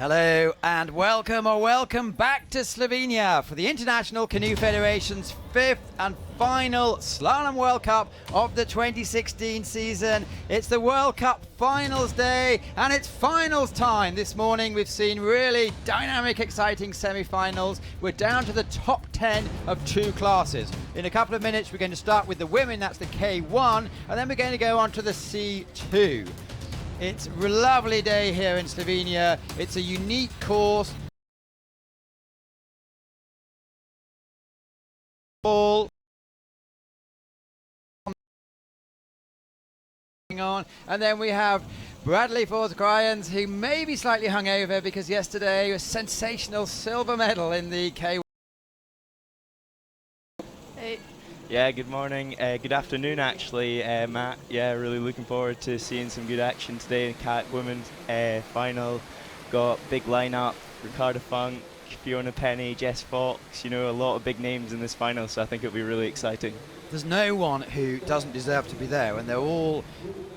Hello and welcome back to Slovenia for the International Canoe Federation's 5th and final Slalom World Cup of the 2016 season. It's the World Cup finals day and it's finals time. This morning we've seen really dynamic, exciting semi-finals. We're down to the top 10 of 2 classes. In a couple of minutes we're going to start with the women, that's the K1, and then we're going to go on to the C2. It's a lovely day here in Slovenia. It's a unique course. All on, and then we have Bradley Forth-Gryans, who may be slightly hungover because yesterday was a sensational silver medal in the K1. Hey. Yeah, good morning. Good afternoon, actually, Matt. Yeah, really looking forward to seeing some good action today in Cat Women's final. Got big lineup: Ricarda Funk, Fiona Penny, Jess Fox. You know, a lot of big names in this final, so I think it'll be really exciting. There's no one who doesn't deserve to be there, and they're all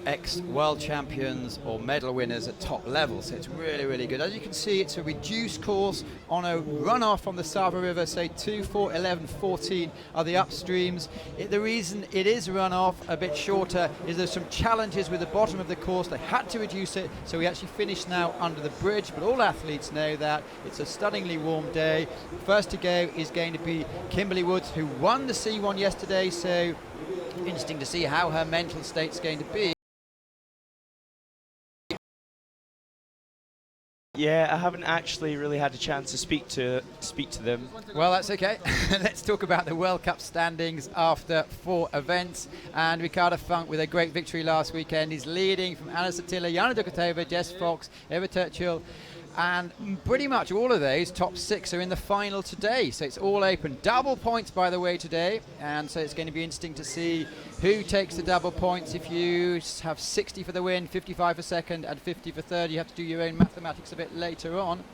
ex-world champions or medal winners at top level, so it's really, really good. As you can see, it's a reduced course on a runoff on the Sava River, so 2, 4, 11, 14 are the upstreams. The reason it is runoff a bit shorter is there's some challenges with the bottom of the course. They had to reduce it, so we actually finished now under the bridge, but all athletes know that. It's a stunningly warm day. First to go is going to be Kimberly Woods, who won the C1 yesterday, so interesting to see how her mental state's going to be. Yeah, I haven't actually really had a chance to speak to them. Well, that's okay. Let's talk about the World Cup standings after 4 events. And Ricarda Funk, with a great victory last weekend, is leading from Anna Satila, Jana Dukatova, Jess Fox, Eva Turchil. And pretty much all of those top 6 are in the final today, so it's all open. Double points, by the way, today, and so it's going to be interesting to see who takes the double points. If you have 60 for the win, 55 for second, and 50 for third, you have to do your own mathematics a bit later on.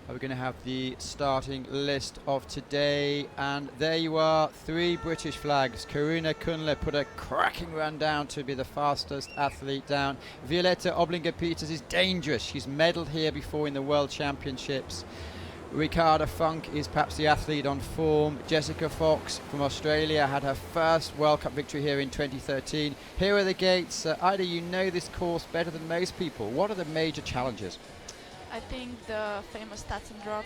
We're going to have the starting list of today, and there you are, 3 British flags. Karuna Kunle put a cracking run down to be the fastest athlete down. Violetta Oblinger-Peters is dangerous. She's medalled here before in the World Championships. Ricarda Funk is perhaps the athlete on form. Jessica Fox from Australia had her first World Cup victory here in 2013. Here are the gates. Ida, you know this course better than most people. What are the major challenges? I think the famous Tacen drop.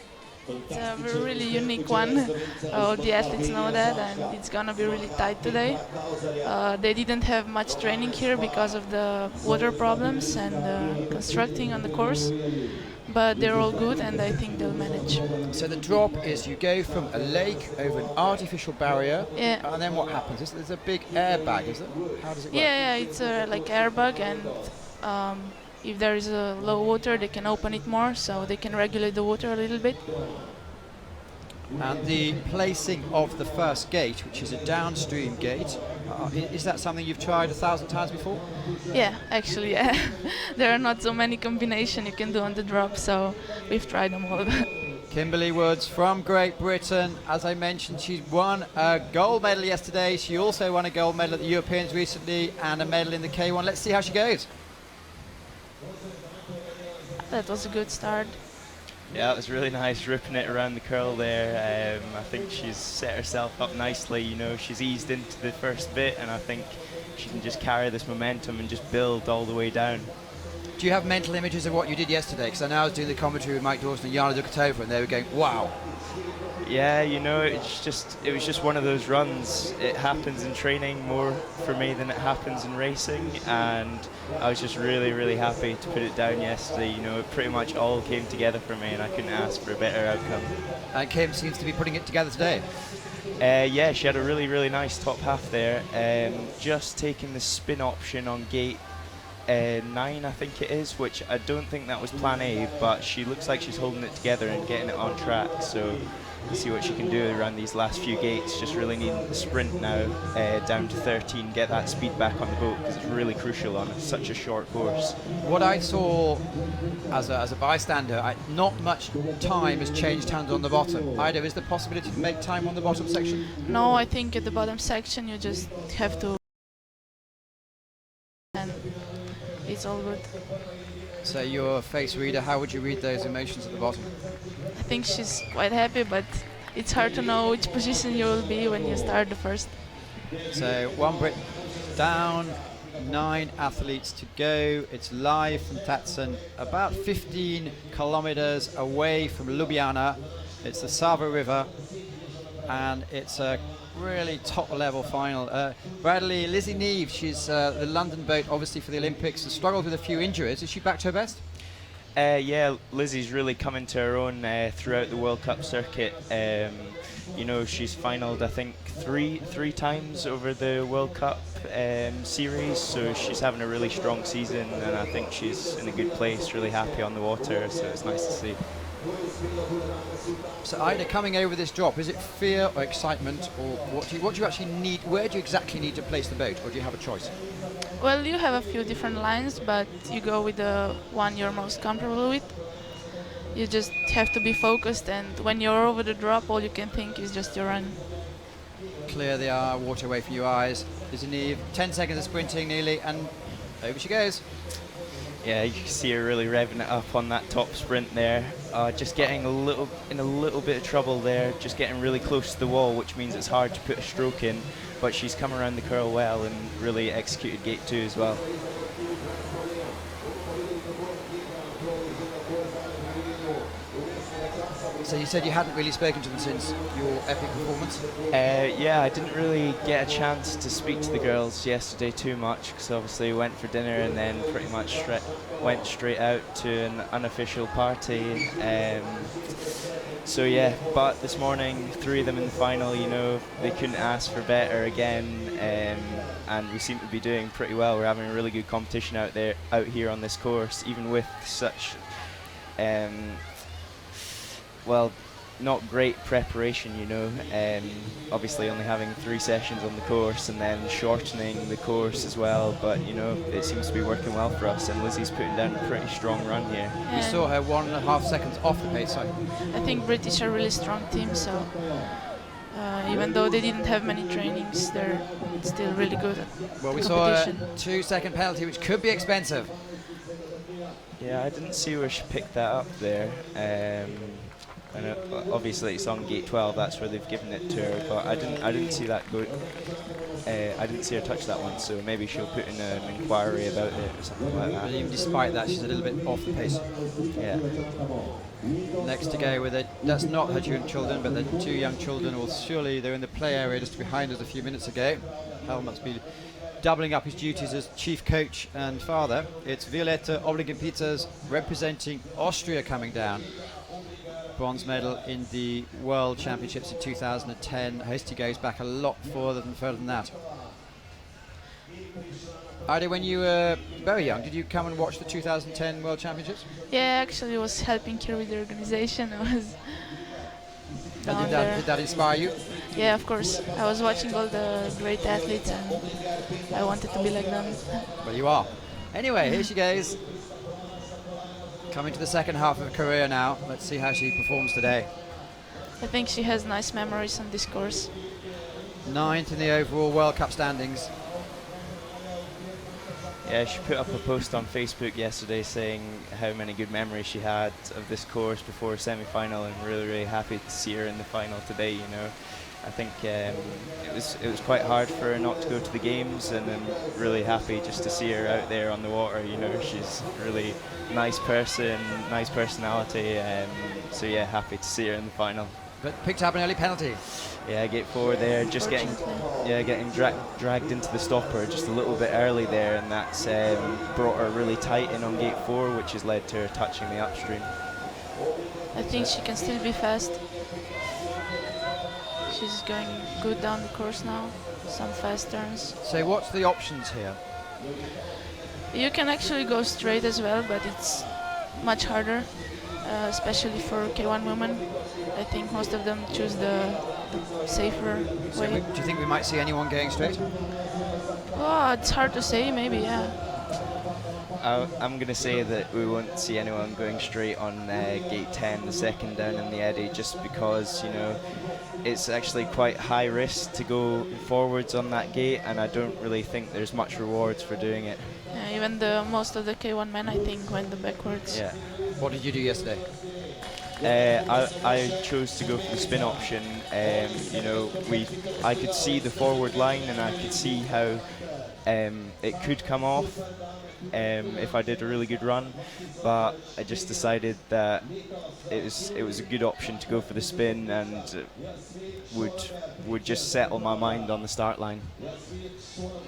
It's a really unique one. All the athletes know that, and it's gonna be really tight today. They didn't have much training here because of the water problems and constructing on the course, but they're all good, and I think they'll manage. So the drop is you go from a lake over an artificial barrier, yeah. And then what happens? There's a big airbag, is it? How does it work? Yeah, it's like airbag, and if there is a low water, they can open it more, so they can regulate the water a little bit. And the placing of the first gate, which is a downstream gate, is that something you've tried 1,000 times before? Yeah, actually, yeah. There are not so many combinations you can do on the drop, so we've tried them all. Kimberly Woods from Great Britain. As I mentioned, she won a gold medal yesterday. She also won a gold medal at the Europeans recently and a medal in the K1. Let's see how she goes. That was a good start. Yeah, it was really nice ripping it around the curl there. I think she's set herself up nicely. You know, she's eased into the first bit, and I think she can just carry this momentum and just build all the way down. Do you have mental images of what you did yesterday? Because I know I was doing the commentary with Mike Dawson and Jana Dukatova, and they were going, wow. Yeah, you know, it was just one of those runs. It happens in training more for me than it happens in racing, and I was just really, really happy to put it down yesterday. You know, it pretty much all came together for me, and I couldn't ask for a better outcome. And Kim seems to be putting it together today. Yeah, she had a really, really nice top half there. Just taking the spin option on gate 9, I think it is, which I don't think that was plan A, but she looks like she's holding it together and getting it on track, so we'll see what she can do around these last few gates. Just really needing the sprint now down to 13, get that speed back on the boat, because it's really crucial on such a short course. What I saw as a bystander, not much time has changed hands on the bottom. Ida, is there possibility to make time on the bottom section? No, I think at the bottom section you just have to, and it's all good. So your face reader, how would you read those emotions at the bottom? I think she's quite happy, but it's hard to know which position you will be when you start the first. So one Brit down, 9 athletes to go. It's live from Tacen, about 15 kilometers away from Ljubljana. It's the Sava River, and it's a really top-level final. Bradley, Lizzie Neve, she's the London boat, obviously for the Olympics, has struggled with a few injuries. Is she back to her best? Yeah, Lizzie's really coming to her own throughout the World Cup circuit. You know, she's finaled, I think, three times over the World Cup series, so she's having a really strong season, and I think she's in a good place, really happy on the water, so it's nice to see. So Ida, coming over this drop, is it fear or excitement, or what do you actually need? Where do you exactly need to place the boat, or do you have a choice? Well, you have a few different lines, but you go with the one you're most comfortable with. You just have to be focused, and when you're over the drop, all you can think is just your run. Clear the water away from your eyes. Lizzie Neve, 10 seconds of sprinting nearly, and over she goes. Yeah, you can see her really revving it up on that top sprint there. Just getting in a little bit of trouble there, just getting really close to the wall, which means it's hard to put a stroke in, but she's come around the curl well and really executed gate 2 as well. So you said you hadn't really spoken to them since your epic performance? Yeah, I didn't really get a chance to speak to the girls yesterday too much, because obviously went for dinner and then pretty much went straight out to an unofficial party. So yeah, but this morning, 3 of them in the final, you know, they couldn't ask for better again, and we seem to be doing pretty well. We're having a really good competition out here on this course, even with such well, not great preparation, you know. Obviously only having 3 sessions on the course and then shortening the course as well, but you know, it seems to be working well for us, and Lizzie's putting down a pretty strong run here. We saw her 1.5 seconds off the pace. I think British are a really strong team, so even though they didn't have many trainings, they're still really good at Well, we saw a 2-second penalty, which could be expensive. Yeah, I didn't see where she picked that up there. And obviously it's on gate 12. That's where they've given it to her. But I didn't see that go. I didn't see her touch that one. So maybe she'll put in an inquiry about it or something like that. But even despite that, she's a little bit off the pace. Yeah. Next to go with it. That's not her children, but the 2 young children. Well, surely they're in the play area just behind us a few minutes ago. Hal must be doubling up his duties as chief coach and father. It's Violetta Obligen-Peters representing Austria coming down. Bronze medal in the World Championships in 2010. Hosty goes back a lot further than that. Ida, when you were very young, did you come and watch the 2010 World Championships? Yeah, actually I was helping here with the organization. I was down there. Did that inspire you? Yeah, of course. I was watching all the great athletes and I wanted to be like them. Well, you are. Anyway, here she goes. Coming to the second half of her career now. Let's see how she performs today. I think she has nice memories on this course. 9th in the overall World Cup standings. Yeah, she put up a post on Facebook yesterday saying how many good memories she had of this course before semi-final, and really happy to see her in the final today. You know, I think it was quite hard for her not to go to the games, and I'm really happy just to see her out there on the water. You know, she's a really nice person, nice personality, so yeah, happy to see her in the final. But picked up an early penalty. Yeah, gate 4 there, just getting dragged into the stopper just a little bit early there, and that's brought her really tight in on gate 4, which has led to her touching the upstream. I think she can still be fast. She's going good down the course now, some fast turns. So what's the options here? You can actually go straight as well, but it's much harder, especially for K1 women. I think most of them choose the safer So way. do you think we might see anyone going straight? Oh, it's hard to say, maybe, yeah. I'm going to say that we won't see anyone going straight on gate 10, the second down in the eddy, just because, you know, it's actually quite high risk to go forwards on that gate, and I don't really think there's much rewards for doing it. Even most of the K1 men, I think, went the backwards. Yeah. What did you do yesterday? I chose to go for the spin option. You know, I could see the forward line and I could see how it could come off if I did a really good run, but I just decided that it was a good option to go for the spin and would just settle my mind on the start line.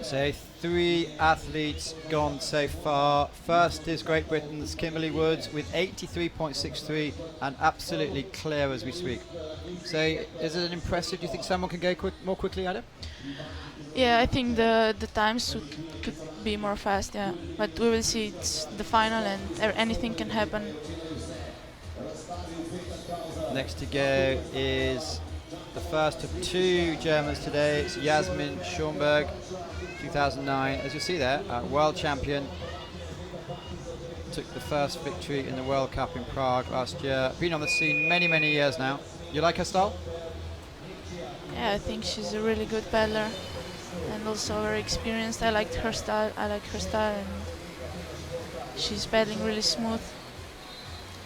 So 3 athletes gone so far. First is Great Britain's Kimberly Woods with 83.63 and absolutely clear as we speak. So is it impressive? Do you think someone can go more quickly at it? Yeah, I think the times could be more fast, yeah. But we will see. It's the final and anything can happen. Next to go is the first of 2 Germans today. It's Jasmin Schomburg, 2009. As you see there, world champion. Took the first victory in the World Cup in Prague last year. Been on the scene many, many years now. You like her style? Yeah, I think she's a really good paddler and also very experienced. I like her style, and she's paddling really smooth.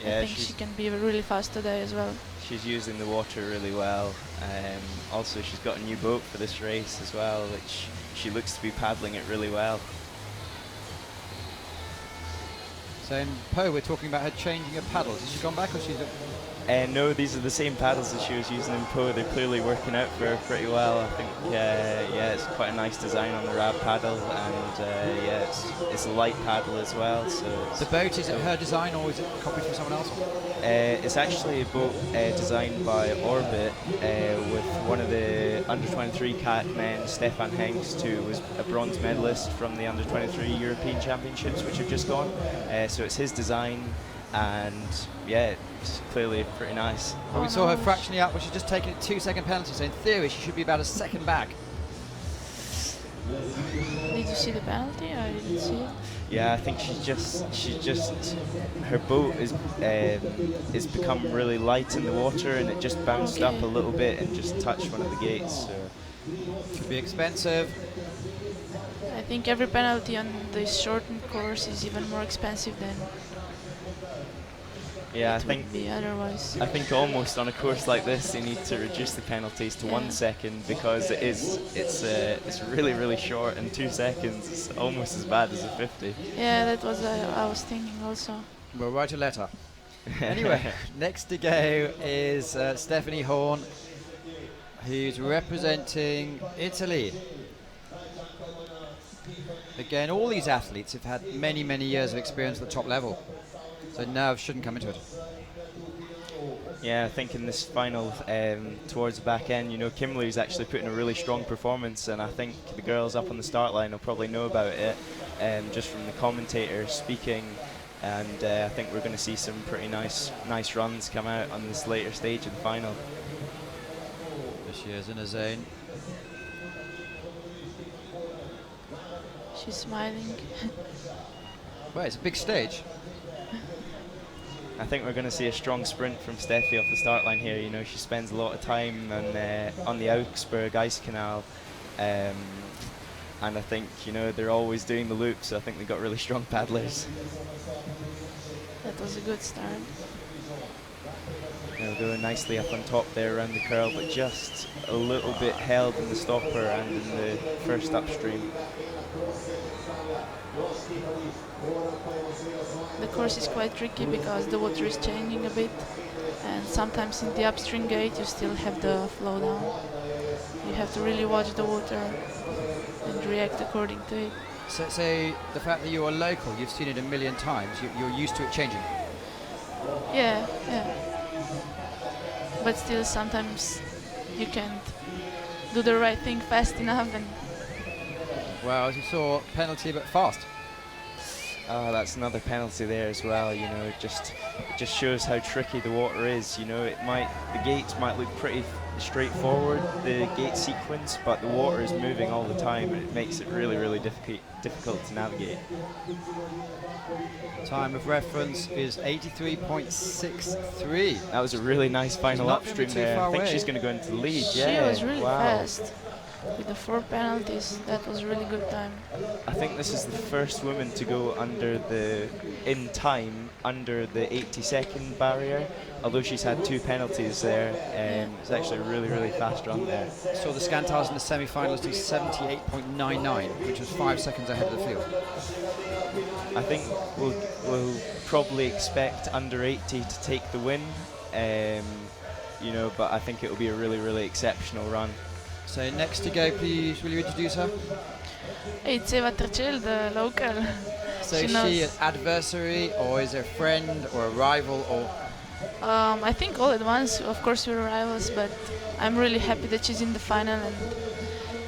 Yeah, I think she can be really fast today as well. She's using the water really well. Also, she's got a new boat for this race as well, which she looks to be paddling it really well. So in Po, we're talking about her changing her paddles. Has she gone back or she's... No, these are the same paddles that she was using in Po. They're clearly working out for her pretty well. I think, yeah, it's quite a nice design on the Rab paddle, and yeah, it's a light paddle as well. So the boat, is it her design or is it copied from someone else? It's actually a boat designed by Orbit with one of the under-23 cat men, Stefan Hengst, who was a bronze medalist from the under-23 European Championships, which have just gone. So it's his design, and yeah, it's clearly pretty nice. Well, we saw her fractionally up, but she's just taken a 2-second penalty, so in theory she should be about a second back. Did you see the penalty? I didn't see it. Yeah, I think she's just her boat is become really light in the water, and it just bounced up a little bit and just touched one of the gates. So could be expensive. I think every penalty on this shortened course is even more expensive than yeah, it would be otherwise. I think almost on a course like this, they need to reduce the penalties to 1 second, because it's really short, and 2 seconds is almost as bad as a 50. Yeah, that was I was thinking also. We'll write a letter. Anyway, next to go is Stephanie Horn, who's representing Italy. Again, all these athletes have had many years of experience at the top level, so nerves shouldn't come into it. Yeah, I think in this final, towards the back end, you know, Kimberly's actually putting a really strong performance, and I think the girls up on the start line will probably know about it, just from the commentators speaking, and I think we're going to see some pretty nice runs come out on this later stage of the final. There she is in a zone. She's smiling. Well, it's a big stage. I think we're going to see a strong sprint from Steffi off the start line here. You know, she spends a lot of time on the Augsburg ice canal, and I think, you know, they're always doing the loops, so I think they've got really strong paddlers. That was a good start. They'll go nicely up on top there around the curl, but just a little bit held in the stopper and in the first upstream. The course is quite tricky because the water is changing a bit, and sometimes in the upstream gate you still have the flow down. You have to really watch the water and react according to it. So the fact that you are local, you've seen it a million times, you're used to it changing. Yeah. But still sometimes you can't do the right thing fast enough, and well, as you saw, penalty but fast. That's another penalty there as well. You know, it just shows how tricky the water is. You know, the gates might look pretty straightforward, the gate sequence, but the water is moving all the time, and it makes it really difficult to navigate. Time of reference is 83.63. That was a really nice final upstream there. I think she's going to go into the lead. She was really fast. with the 4 penalties. That was really good time. I think this is the first woman to go in time under the 80-second barrier. Although she's had 2 penalties there, it's actually a really, really fast run there. Saw the Scantars in the semi-finals do 78.99, which was 5 seconds ahead of the field. I think we'll probably expect under 80 to take the win, but I think it will be a really, really exceptional run. So next to go, please, will you introduce her? It's Eva Tacen, the local. So is she an adversary, or is it a friend, or a rival, or? I think all at once. Of course, we're rivals, but I'm really happy that she's in the final. And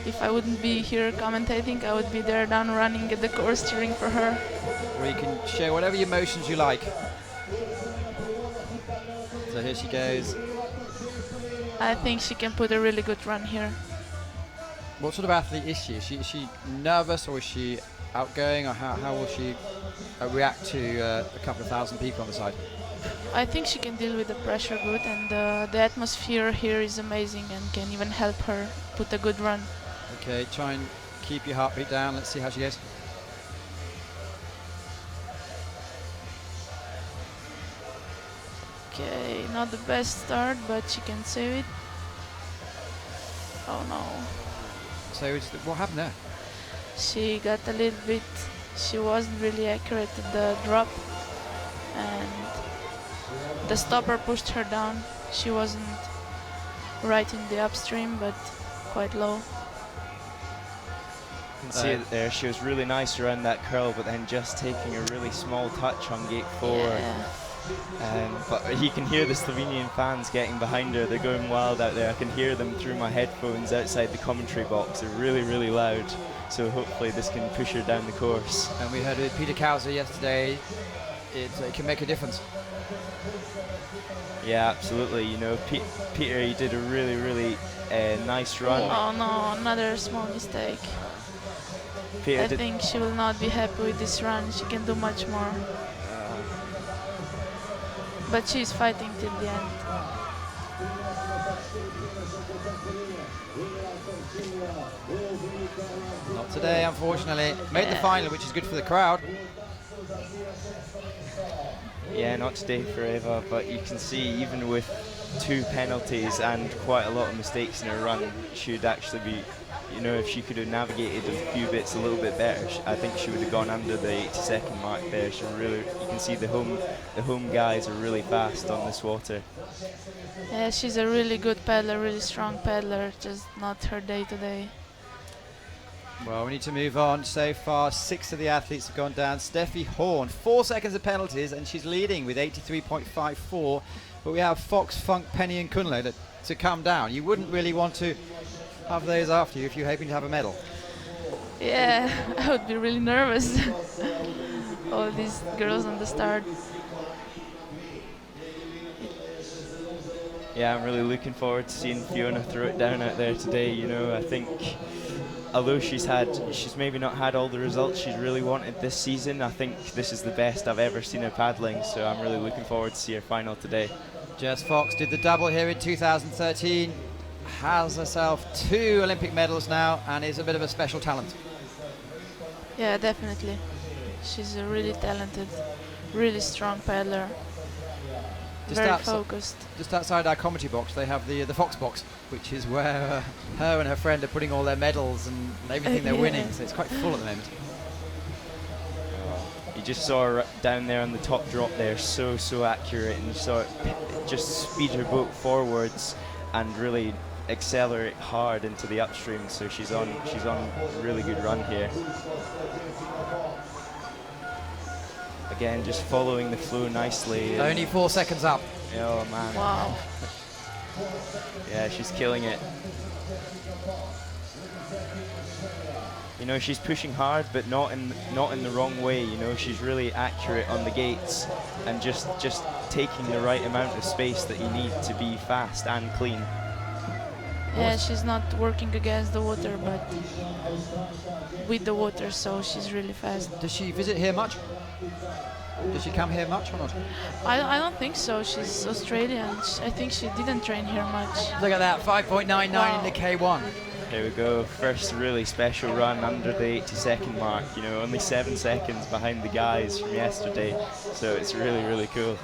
if I wouldn't be here commentating, I would be there down running at the course cheering for her. Well, you can share whatever emotions you like. So here she goes. I think she can put a really good run here. What sort of athlete is she? Is she nervous, or is she outgoing, or how will she react to a couple of thousand people on the side? I think she can deal with the pressure good, and the atmosphere here is amazing and can even help her put a good run. Okay, try and keep your heartbeat down. Let's see how she goes. Okay, not the best start, but she can save it. Oh no. So what happened there? She got a little bit, she wasn't really accurate at the drop, and the stopper pushed her down. She wasn't right in the upstream, but quite low. You can see it there. She was really nice around that curl, but then just taking a really small touch on gate 4. Yeah. But you can hear the Slovenian fans getting behind her. They're going wild out there. I can hear them through my headphones outside the commentary box. They're really, really loud. So hopefully this can push her down the course. And we heard with Peter Kauser yesterday, it can make a difference. Yeah, absolutely. You know, Peter, he did a really, really nice run. Oh no, another small mistake. I think she will not be happy with this run. She can do much more. But she's fighting till the end. Not today, unfortunately. Made the final, which is good for the crowd. Yeah, not today for Eva, but you can see even with 2 penalties and quite a lot of mistakes in her run, she'd actually be, you know, if she could have navigated a few bits a little bit better, I think she would have gone under the 80-second mark there. She really, you can see the home guys are really fast on this water. Yeah, she's a really good paddler, really strong paddler, just not her day today. Well, we need to move on. So far, 6 of the athletes have gone down. Steffi Horn, 4 seconds of penalties, and she's leading with 83.54. But we have Fox, Funk, Penny, and Kunle to come down. You wouldn't really want to have those after you if you're hoping to have a medal. Yeah, I would be really nervous. All these girls on the start. Yeah, I'm really looking forward to seeing Fiona throw it down out there today. You know, I think although she's maybe not had all the results she's really wanted this season, I think this is the best I've ever seen her paddling, so I'm really looking forward to see her final today. Jess Fox did the double here in 2013, has herself 2 Olympic medals now, and is a bit of a special talent. Yeah, definitely. She's a really talented, really strong paddler. Very focused. Just outside our commentary box, they have the Fox box, which is where her and her friend are putting all their medals and everything they're winning. So it's quite full at the moment. You just saw her down there on the top drop there, so accurate, and you saw it just speed her boat forwards and really accelerate hard into the upstream. So she's on a really good run here. Again, just following the flow nicely. Only 4 seconds up. Oh man. Wow. Yeah, she's killing it. You know, she's pushing hard, but not in the wrong way. You know, she's really accurate on the gates and just taking the right amount of space that you need to be fast and clean. Yeah, she's not working against the water, but with the water, so she's really fast. Does she visit here much? Does she come here much or not? I don't think so. She's Australian. I think she didn't train here much. Look at that, 5.99 in the K1. Here we go. First really special run under the 80-second mark. You know, only 7 seconds behind the guys from yesterday. So it's really, really cool.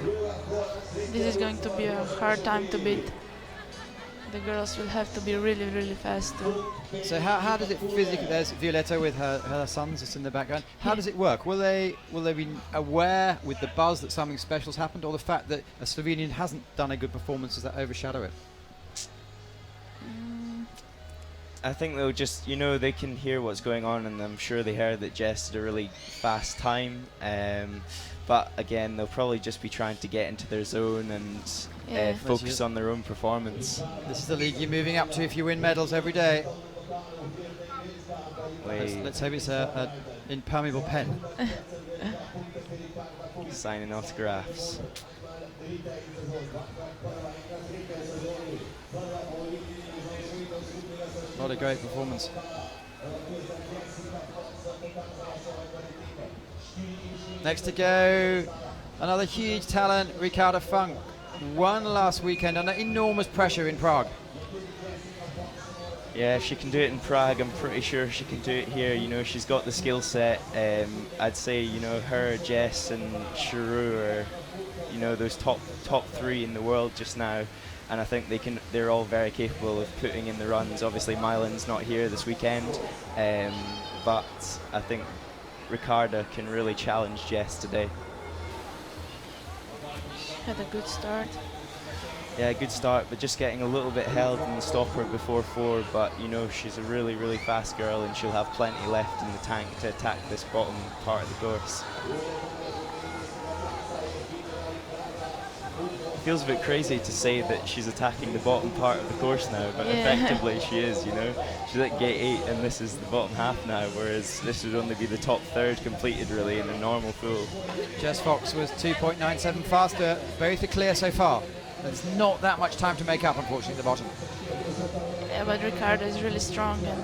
This is going to be a hard time to beat. The girls will have to be really, really fast too. So how does it physically? There's Violetta with her sons just in the background. How does it work? Will they be aware with the buzz that something special's happened, or the fact that a Slovenian hasn't done a good performance, does that overshadow it? I think they'll just, you know, they can hear what's going on, and I'm sure they heard that Jess did a really fast time. But again, they'll probably just be trying to get into their zone and focus on their own performance. This is the league you're moving up to if you win medals every day. Let's hope it's an impermeable pen. Signing autographs. What a great performance. Next to go, another huge talent, Ricarda Funk. Won last weekend under enormous pressure in Prague. Yeah, if she can do it in Prague, I'm pretty sure she can do it here. You know, she's got the skill set. I'd say, you know, her, Jess and Shiru are, you know, those top three in the world just now. And I think they're all very capable of putting in the runs. Obviously, Mylan's not here this weekend, but I think Ricarda can really challenge Jess today. Had a good start. Yeah, good start, but just getting a little bit held in the stopper before 4. But you know, she's a really, really fast girl, and she'll have plenty left in the tank to attack this bottom part of the course. Feels a bit crazy to say that she's attacking the bottom part of the course now, but effectively she is, you know. She's at gate 8 and this is the bottom half now, whereas this would only be the top third completed really in a normal pool. Jess Fox was 2.97 faster, both are clear so far. There's not that much time to make up, unfortunately, at the bottom. Yeah, but Ricarda is really strong, and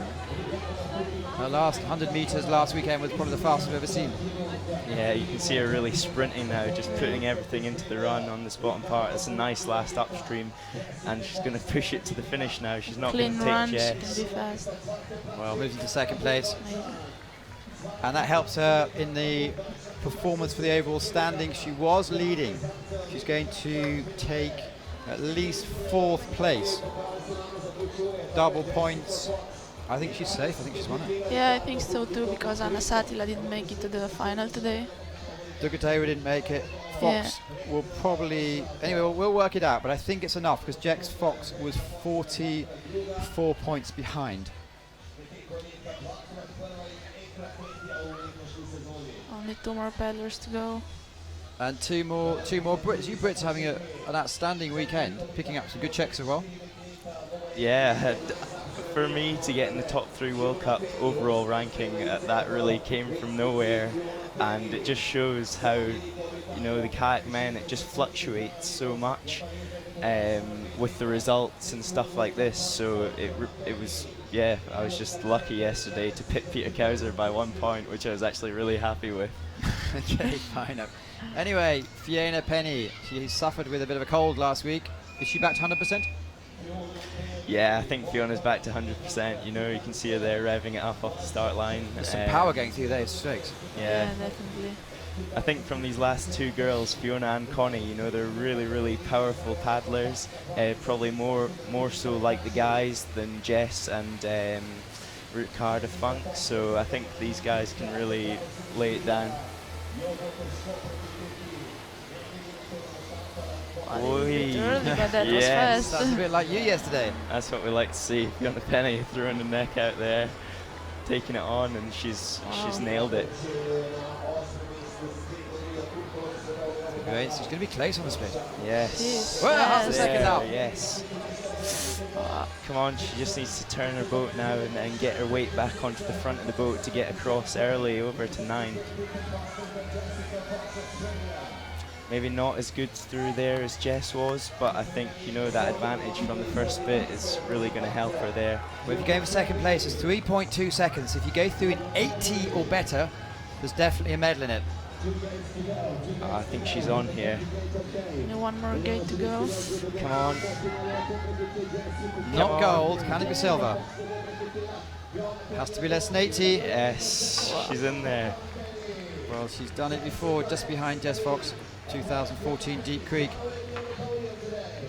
her last 100 meters last weekend was probably the fastest I've ever seen. Yeah, you can see her really sprinting now, just putting everything into the run on this bottom part. It's a nice last upstream, and she's going to push it to the finish now. She's not going to take Jess. She can be fast. Well, moves into second place. And that helps her in the performance for the overall standing. She was leading. She's going to take at least 4th place. Double points. I think she's safe. I think she's won it. Yeah, I think so too, because Anna Satila didn't make it to the final today. Duguteva didn't make it. Fox will probably... Anyway, we'll work it out, but I think it's enough because Jess Fox was 44 points behind. Only 2 more paddlers to go. And two more Brits. You Brits having an outstanding weekend, picking up some good checks as well. Yeah, for me to get in the top 3 World Cup overall ranking, that really came from nowhere, and it just shows how, you know, the kayak men, it just fluctuates so much with the results and stuff like this. So it was, yeah, I was just lucky yesterday to pick Peter Kauser by 1 point, which I was actually really happy with. Okay, fine. Anyway, Fiona Penny, she suffered with a bit of a cold last week. Is she back to 100%? Yeah, I think Fiona's back to 100%. You know, you can see her there revving it up off the start line. There's some power going through those strokes. Yeah, definitely. I think from these last 2 girls, Fiona and Connie, you know, they're really, really powerful paddlers. Probably more so like the guys than Jess and Ricarda Funk. So I think these guys can really lay it down. Early, but that was fast. That's a bit like you yesterday. That's what we like to see. Fiona Penny throwing the neck out there, taking it on, and she's nailed it. Great. She's going to be close on the split. Yes. Well, half a second up. Yes. Come on, she just needs to turn her boat now and get her weight back onto the front of the boat to get across early over to 9. Maybe not as good through there as Jess was, but I think, you know, that advantage from the first bit is really going to help her there. Well, if you go for second place, it's 3.2 seconds. If you go through in 80 or better, there's definitely a medal in it. I think she's on here. Only 1 more gate to go. Come on. Not gold, can it be silver? Has to be less than 80. Yes, she's in there. Well, she's done it before, just behind Jess Fox, 2014 Deep Creek.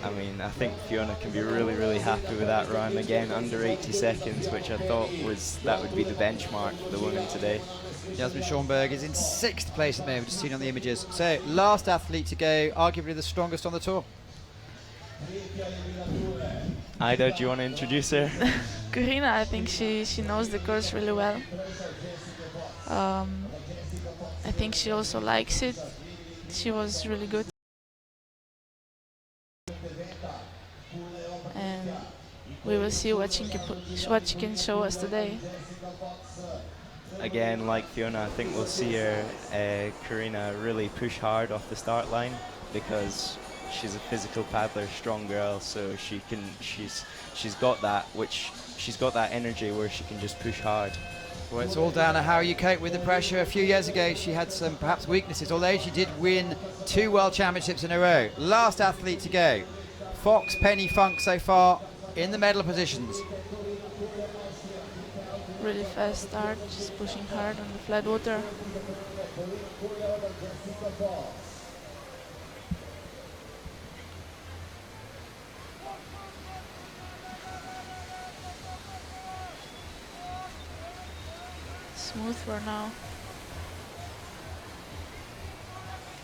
I mean, I think Fiona can be really, really happy with that run. Again, under 80 seconds, which I thought that would be the benchmark for the women today. Jasmine Schoenberg is in 6th place at the moment, just seen on the images. So, last athlete to go, arguably the strongest on the tour. Ida, do you want to introduce her? Karina, I think she knows the course really well. I think she also likes it. She was really good. And we will see what she can show us today. Again, like Fiona, I think we'll see her, Karina, really push hard off the start line, because she's a physical paddler, strong girl, so she's got that energy where she can just push hard. Well, it's all down to how you cope with the pressure. A few years ago, she had some perhaps weaknesses, although she did win 2 World Championships in a row. Last athlete to go. Fox, Penny, Funk so far in the medal positions. Really fast start, just pushing hard on the flat water. Smooth for now.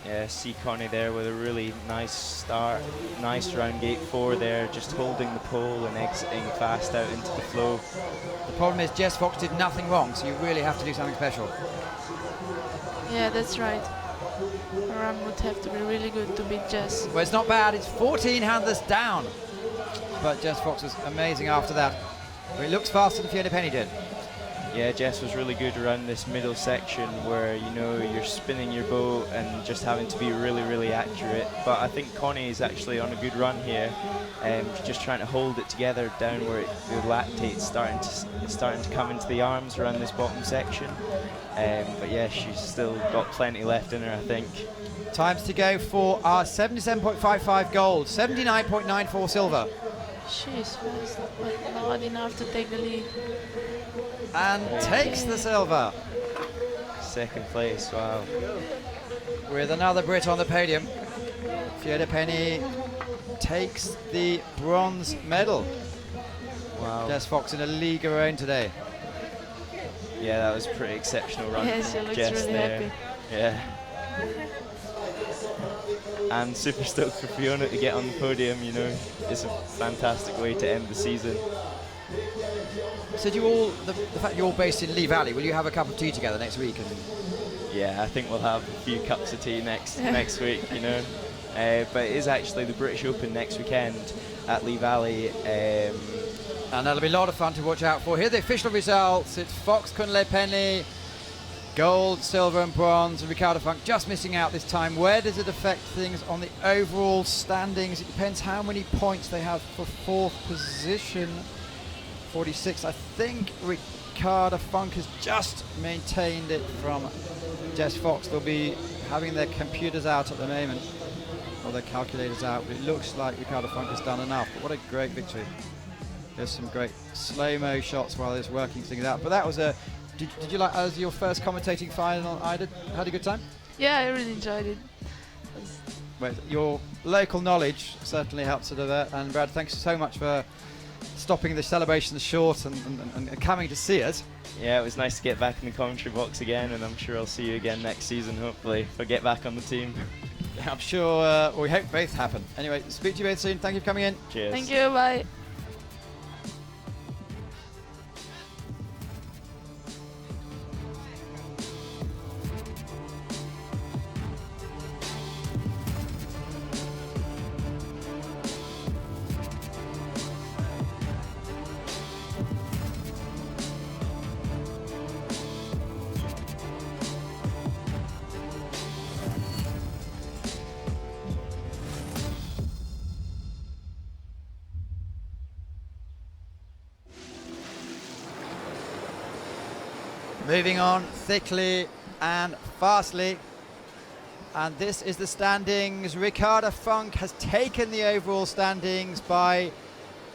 Yeah, see Connie there with a really nice start, nice round gate 4 there, just holding the pole and exiting fast out into the flow. The problem is Jess Fox did nothing wrong, so you really have to do something special. Yeah, that's right. A run would have to be really good to beat Jess. Well, it's not bad, it's 14 handlers down. But Jess Fox was amazing after that. But it looks faster than Fiona Penny did. Yeah, Jess was really good around this middle section where, you know, you're spinning your boat and just having to be really, really accurate. But I think Connie is actually on a good run here, just trying to hold it together down where the lactate's starting to come into the arms around this bottom section. But yeah, she's still got plenty left in her, I think. Times to go for our 77.55 gold, 79.94 silver. She's fast, but not enough to take the lead. And takes the silver. 2nd place, wow. With another Brit on the podium. Fiona Penny takes the bronze medal. Wow. Jess Fox in a league of her own today. Yeah, that was a pretty exceptional run. Yeah, she looks Jess really there. happy. Yeah. And super stoked for Fiona to get on the podium, you know. It's a fantastic way to end the season. So do you all, the fact you're all based in Lee Valley, will you have a cup of tea together next week? Yeah, I think we'll have a few cups of tea next week, you know. But it is actually the British Open next weekend at Lee Valley. And that'll be a lot of fun to watch out for. Here are the official results. It's Fox, Kunle Penny, gold, silver and bronze, and Ricardo Funk just missing out this time. Where does it affect things on the overall standings? It depends how many points they have for 4th position. 46. I think Ricardo Funk has just maintained it from Jess Fox. They'll be having their computers out at the moment, or their calculators out, but it looks like Ricardo Funk has done enough. But what a great victory. There's some great slow-mo shots while he's working things out. But that was a... Did you like as your first commentating final, Ida? Had a good time? Yeah, I really enjoyed it. Well, your local knowledge certainly helps with that. And Brad, thanks so much for stopping the celebrations short and coming to see us. Yeah, it was nice to get back in the commentary box again, and I'm sure I'll see you again next season, hopefully, if I get back on the team. I'm sure, we hope both happen. Anyway, speak to you both soon. Thank you for coming in. Cheers. Thank you, bye. Moving on thickly and fastly. And this is the standings. Ricardo Funk has taken the overall standings by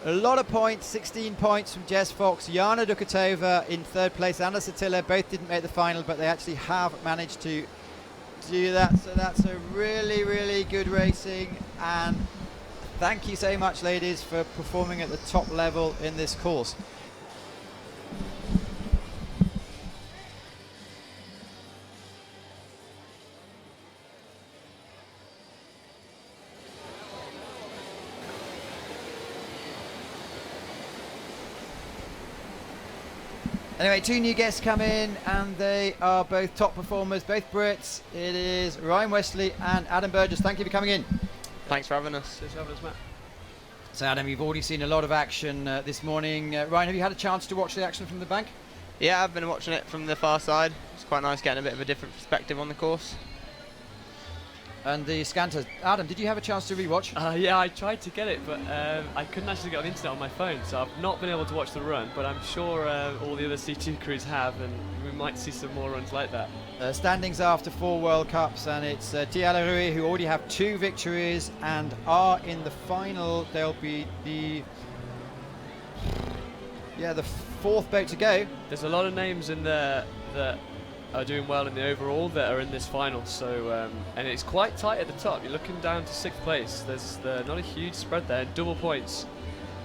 A lot of points, 16 points from Jess Fox, Jana Dukatova in third place, Anna Satilla, both didn't make the final, but they actually have managed to do that. So that's a really, really good racing, and thank you so much, ladies, for performing at the top level in this course. Anyway, two new guests come in, and they are both top performers, both Brits. It is Ryan Wesley and Adam Burgess. Thank you for coming in. Thanks for having us. Thanks for having us, Matt. So Adam, you've already seen a lot of action this morning. Ryan, have you had a chance to watch the action from the bank? Yeah, I've been watching it from the far side. It's quite nice getting a bit of a different perspective on the course. And the scanters. Adam, did you have a chance to rewatch? Yeah, I tried to get it, but I couldn't actually get on the internet on my phone, so I've not been able to watch the run, but I'm sure all the other C2 crews have, and we might see some more runs like that. Standings after 4 World Cups, and it's Tia Leroux, who already have 2 victories and are in the final. They'll be the 4th boat to go. There's a lot of names in there that are doing well in the overall that are in this final, so and it's quite tight at the top. You're looking down to 6th place. There's not a huge spread there, double points.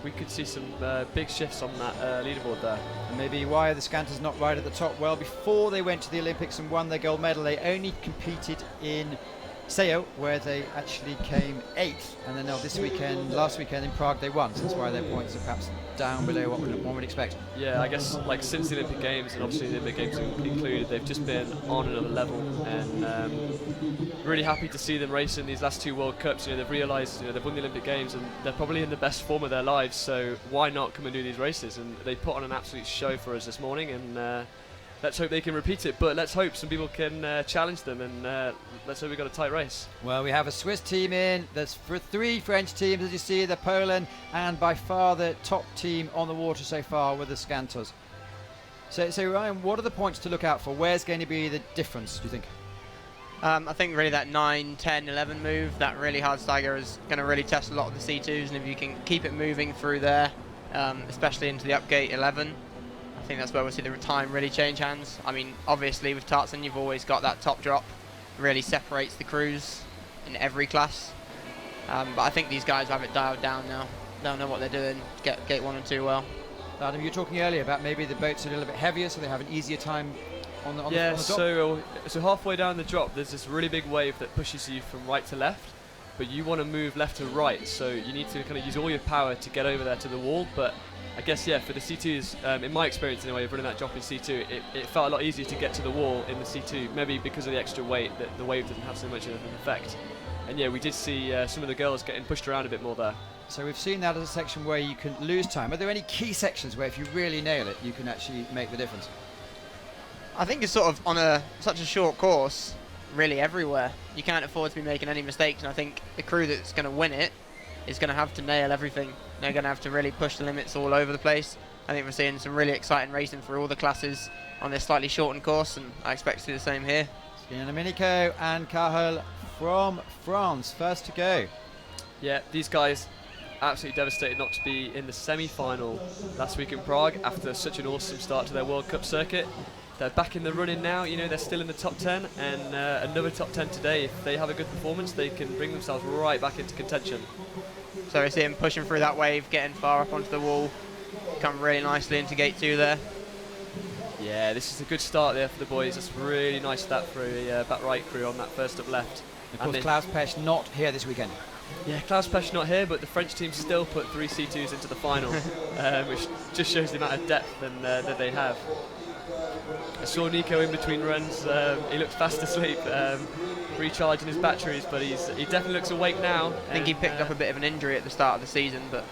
We could see some big shifts on that leaderboard there. And maybe why are the scanters not right at the top? Well, before they went to the Olympics and won their gold medal, they only competed in Seo, where they actually came 8th, and then last weekend in Prague they won, so that's why their points are perhaps down below what one would expect. Yeah, I guess like since the Olympic Games, and obviously the Olympic Games included, they've just been on another level, and really happy to see them racing these last 2 World Cups. They've realised they've won the Olympic Games and they're probably in the best form of their lives, so why not come and do these races? And they put on an absolute show for us this morning, and let's hope they can repeat it, but let's hope some people can challenge them, and let's hope we've got a tight race. Well, we have a Swiss team in, there's 3 French teams, as you see, the Poland, and by far the top team on the water so far with the scanters. So Ryan, what are the points to look out for? Where's going to be the difference, do you think? I think really that 9, 10, 11 move, that really hard stagger is going to really test a lot of the C2s, and if you can keep it moving through there, especially into the upgate 11, I think that's where we'll see the time really change hands. I mean, obviously with Tacen you've always got that top drop, really separates the crews in every class. But I think these guys have it dialed down now. They don't know what they're doing, get gate 1 and 2 well. Adam, you were talking earlier about maybe the boats are a little bit heavier, so they have an easier time on the top. So halfway down the drop there's this really big wave that pushes you from right to left, but you want to move left to right, so you need to kind of use all your power to get over there to the wall. But I guess, yeah, for the C2s, in my experience anyway, of running that drop in C2, it felt a lot easier to get to the wall in the C2, maybe because of the extra weight, that the wave doesn't have so much of an effect. And yeah, we did see some of the girls getting pushed around a bit more there. So we've seen that as a section where you can lose time. Are there any key sections where if you really nail it, you can actually make the difference? I think it's sort of on such a short course, really everywhere. You can't afford to be making any mistakes, and I think the crew that's going to win it is going to have to nail everything. They're going to have to really push the limits all over the place. I think we're seeing some really exciting racing for all the classes on this slightly shortened course, and I expect to see the same here. Stina Domenico and Cahol from France, first to go. Yeah, these guys absolutely devastated not to be in the semi-final last week in Prague after such an awesome start to their World Cup circuit. They're back in the running now, they're still in the top 10, and another top 10 today. If they have a good performance, they can bring themselves right back into contention. So we see him pushing through that wave, getting far up onto the wall, come really nicely into gate 2 there. Yeah, this is a good start there for the boys. That's really nice stat for a back right crew on that first up left. Of course, Klaus Pesch not here this weekend. Yeah, Klaus Pesch not here, but the French team still put 3 C2s into the final, which just shows the amount of depth that they have. I saw Nico in between runs. He looked fast asleep, recharging his batteries, but he definitely looks awake now. I think he picked up a bit of an injury at the start of the season, but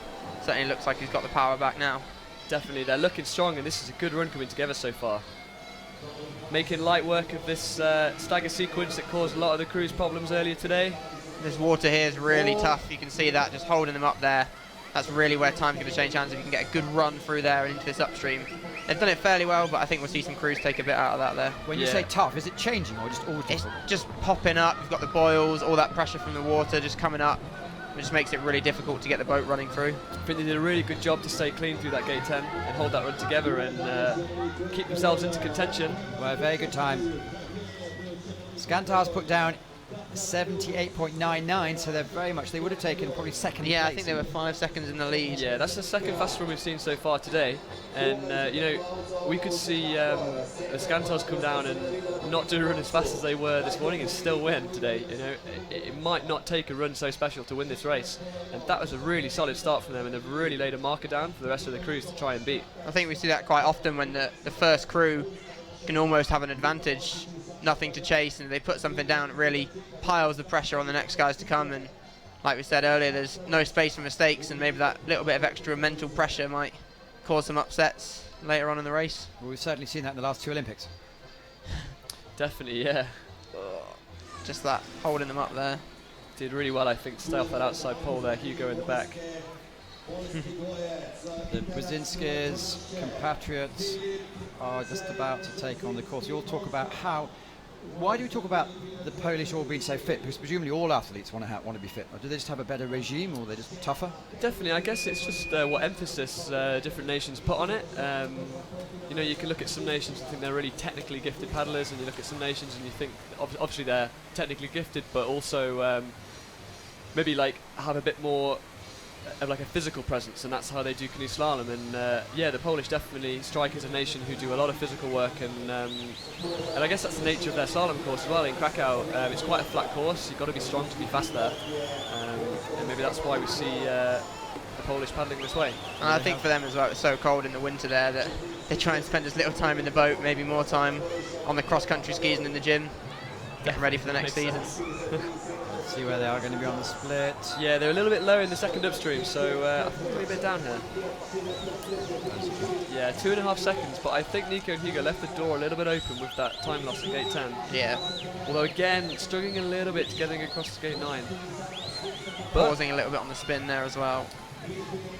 certainly looks like he's got the power back now. Definitely, they're looking strong, and this is a good run coming together so far. Making light work of this stagger sequence that caused a lot of the crews problems earlier today. This water here is really tough. You can see that just holding them up there. That's really where time's going to change hands if you can get a good run through there and into this upstream. They've done it fairly well, but I think we'll see some crews take a bit out of that there. When you say tough, is it changing or just all difficult? It's just popping up. You've got the boils, all that pressure from the water just coming up. which makes it really difficult to get the boat running through. I think they did a really good job to stay clean through that gate 10 and hold that run together and keep themselves into contention. Well, a very good time. Skantar's put down 78.99, so they're very much, they would have taken probably second Yeah, place. I think they were 5 seconds in the lead. Yeah, that's the second fastest run we've seen so far today. And, you know, we could see the Scantars come down and not do a run as fast as they were this morning and still win today. You know, it might not take a run so special to win this race. And that was a really solid start from them, and they've really laid a marker down for the rest of the crews to try and beat. I think we see that quite often when the first crew can almost have an advantage, nothing to chase, and they put something down, it really piles the pressure on the next guys to come. And like we said earlier, there's no space for mistakes, and maybe that little bit of extra mental pressure might cause some upsets later on in the race. Well, we've certainly seen that in the last 2 Olympics. Definitely, yeah. Just that holding them up there. Did really well, I think, to stay off that outside pole there. Hugo in the back. The Brzezinskis compatriots are just about to take on the course. You all talk about why do we talk about the Polish all being so fit? Because presumably all athletes want to be fit. Or do they just have a better regime, or are they just tougher? Definitely, I guess it's just what emphasis different nations put on it. You know, you can look at some nations and think they're really technically gifted paddlers, and you look at some nations and you think obviously they're technically gifted, but also maybe like have a bit more of like a physical presence, and that's how they do canoe slalom. And yeah, the Polish definitely strike as a nation who do a lot of physical work, and I guess that's the nature of their slalom course as well. In Krakow, it's quite a flat course. You've got to be strong to be fast there, and maybe that's why we see the Polish paddling this way. And I think for them as well, it's so cold in the winter there that they try and spend as little time in the boat, maybe more time on the cross-country skis and in the gym, getting ready for the next season. See where they are going to be on the split. Yeah, they're a little bit low in the second upstream, so I think they're a bit down here. Yeah, 2.5 seconds, but I think Nico and Hugo left the door a little bit open with that time loss at gate 10. Yeah. Although again, struggling a little bit getting across to gate 9. Pausing a little bit on the spin there as well.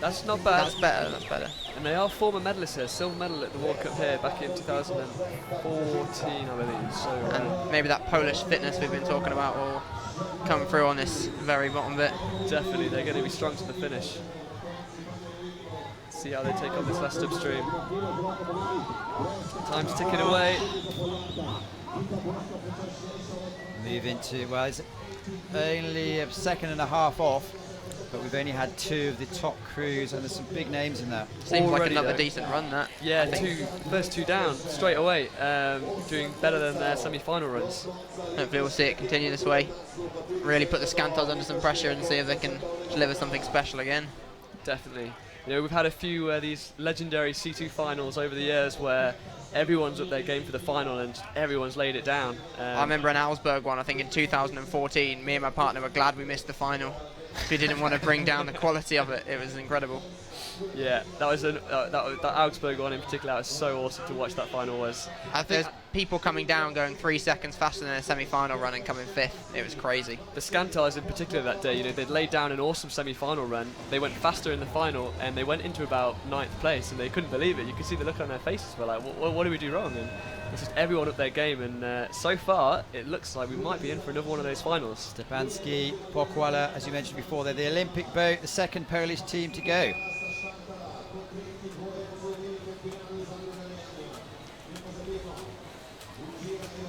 That's not bad. That's better, that's better. And they are former medalists here, silver medal at the World Cup here back in 2014, I believe. So, and maybe that Polish fitness we've been talking about will come through on this very bottom bit. Definitely, they're going to be strong to the finish. See how they take on this last upstream. Time's ticking away. Move into, well, it's only a second and a half off, but we've only had 2 of the top crews, and there's some big names in there. Seems like Already another though. decent run, that. Yeah, first two down straight away, doing better than their semi-final runs. Hopefully we'll see it continue this way. Really put the Scantars under some pressure and see if they can deliver something special again. Definitely. You know, we've had a few these legendary C2 finals over the years where everyone's up their game for the final and everyone's laid it down. I remember an Augsburg one, I think in 2014, me and my partner were glad we missed the final. We didn't want to bring down the quality of it. It was incredible. Yeah, that was that Augsburg one in particular. That was so awesome to watch. That final was. There's people coming down going 3 seconds faster than a semi-final run and coming 5th. It was crazy. The Scantars in particular that day, you know, they'd laid down an awesome semi-final run. They went faster in the final, and they went into about 9th place, and they couldn't believe it. You could see the look on their faces. We're like, what did we do wrong? And it's just everyone up their game, and so far it looks like we might be in for another one of those finals. Stepanski, Pokwala, as you mentioned before, they're the Olympic boat, the second Polish team to go.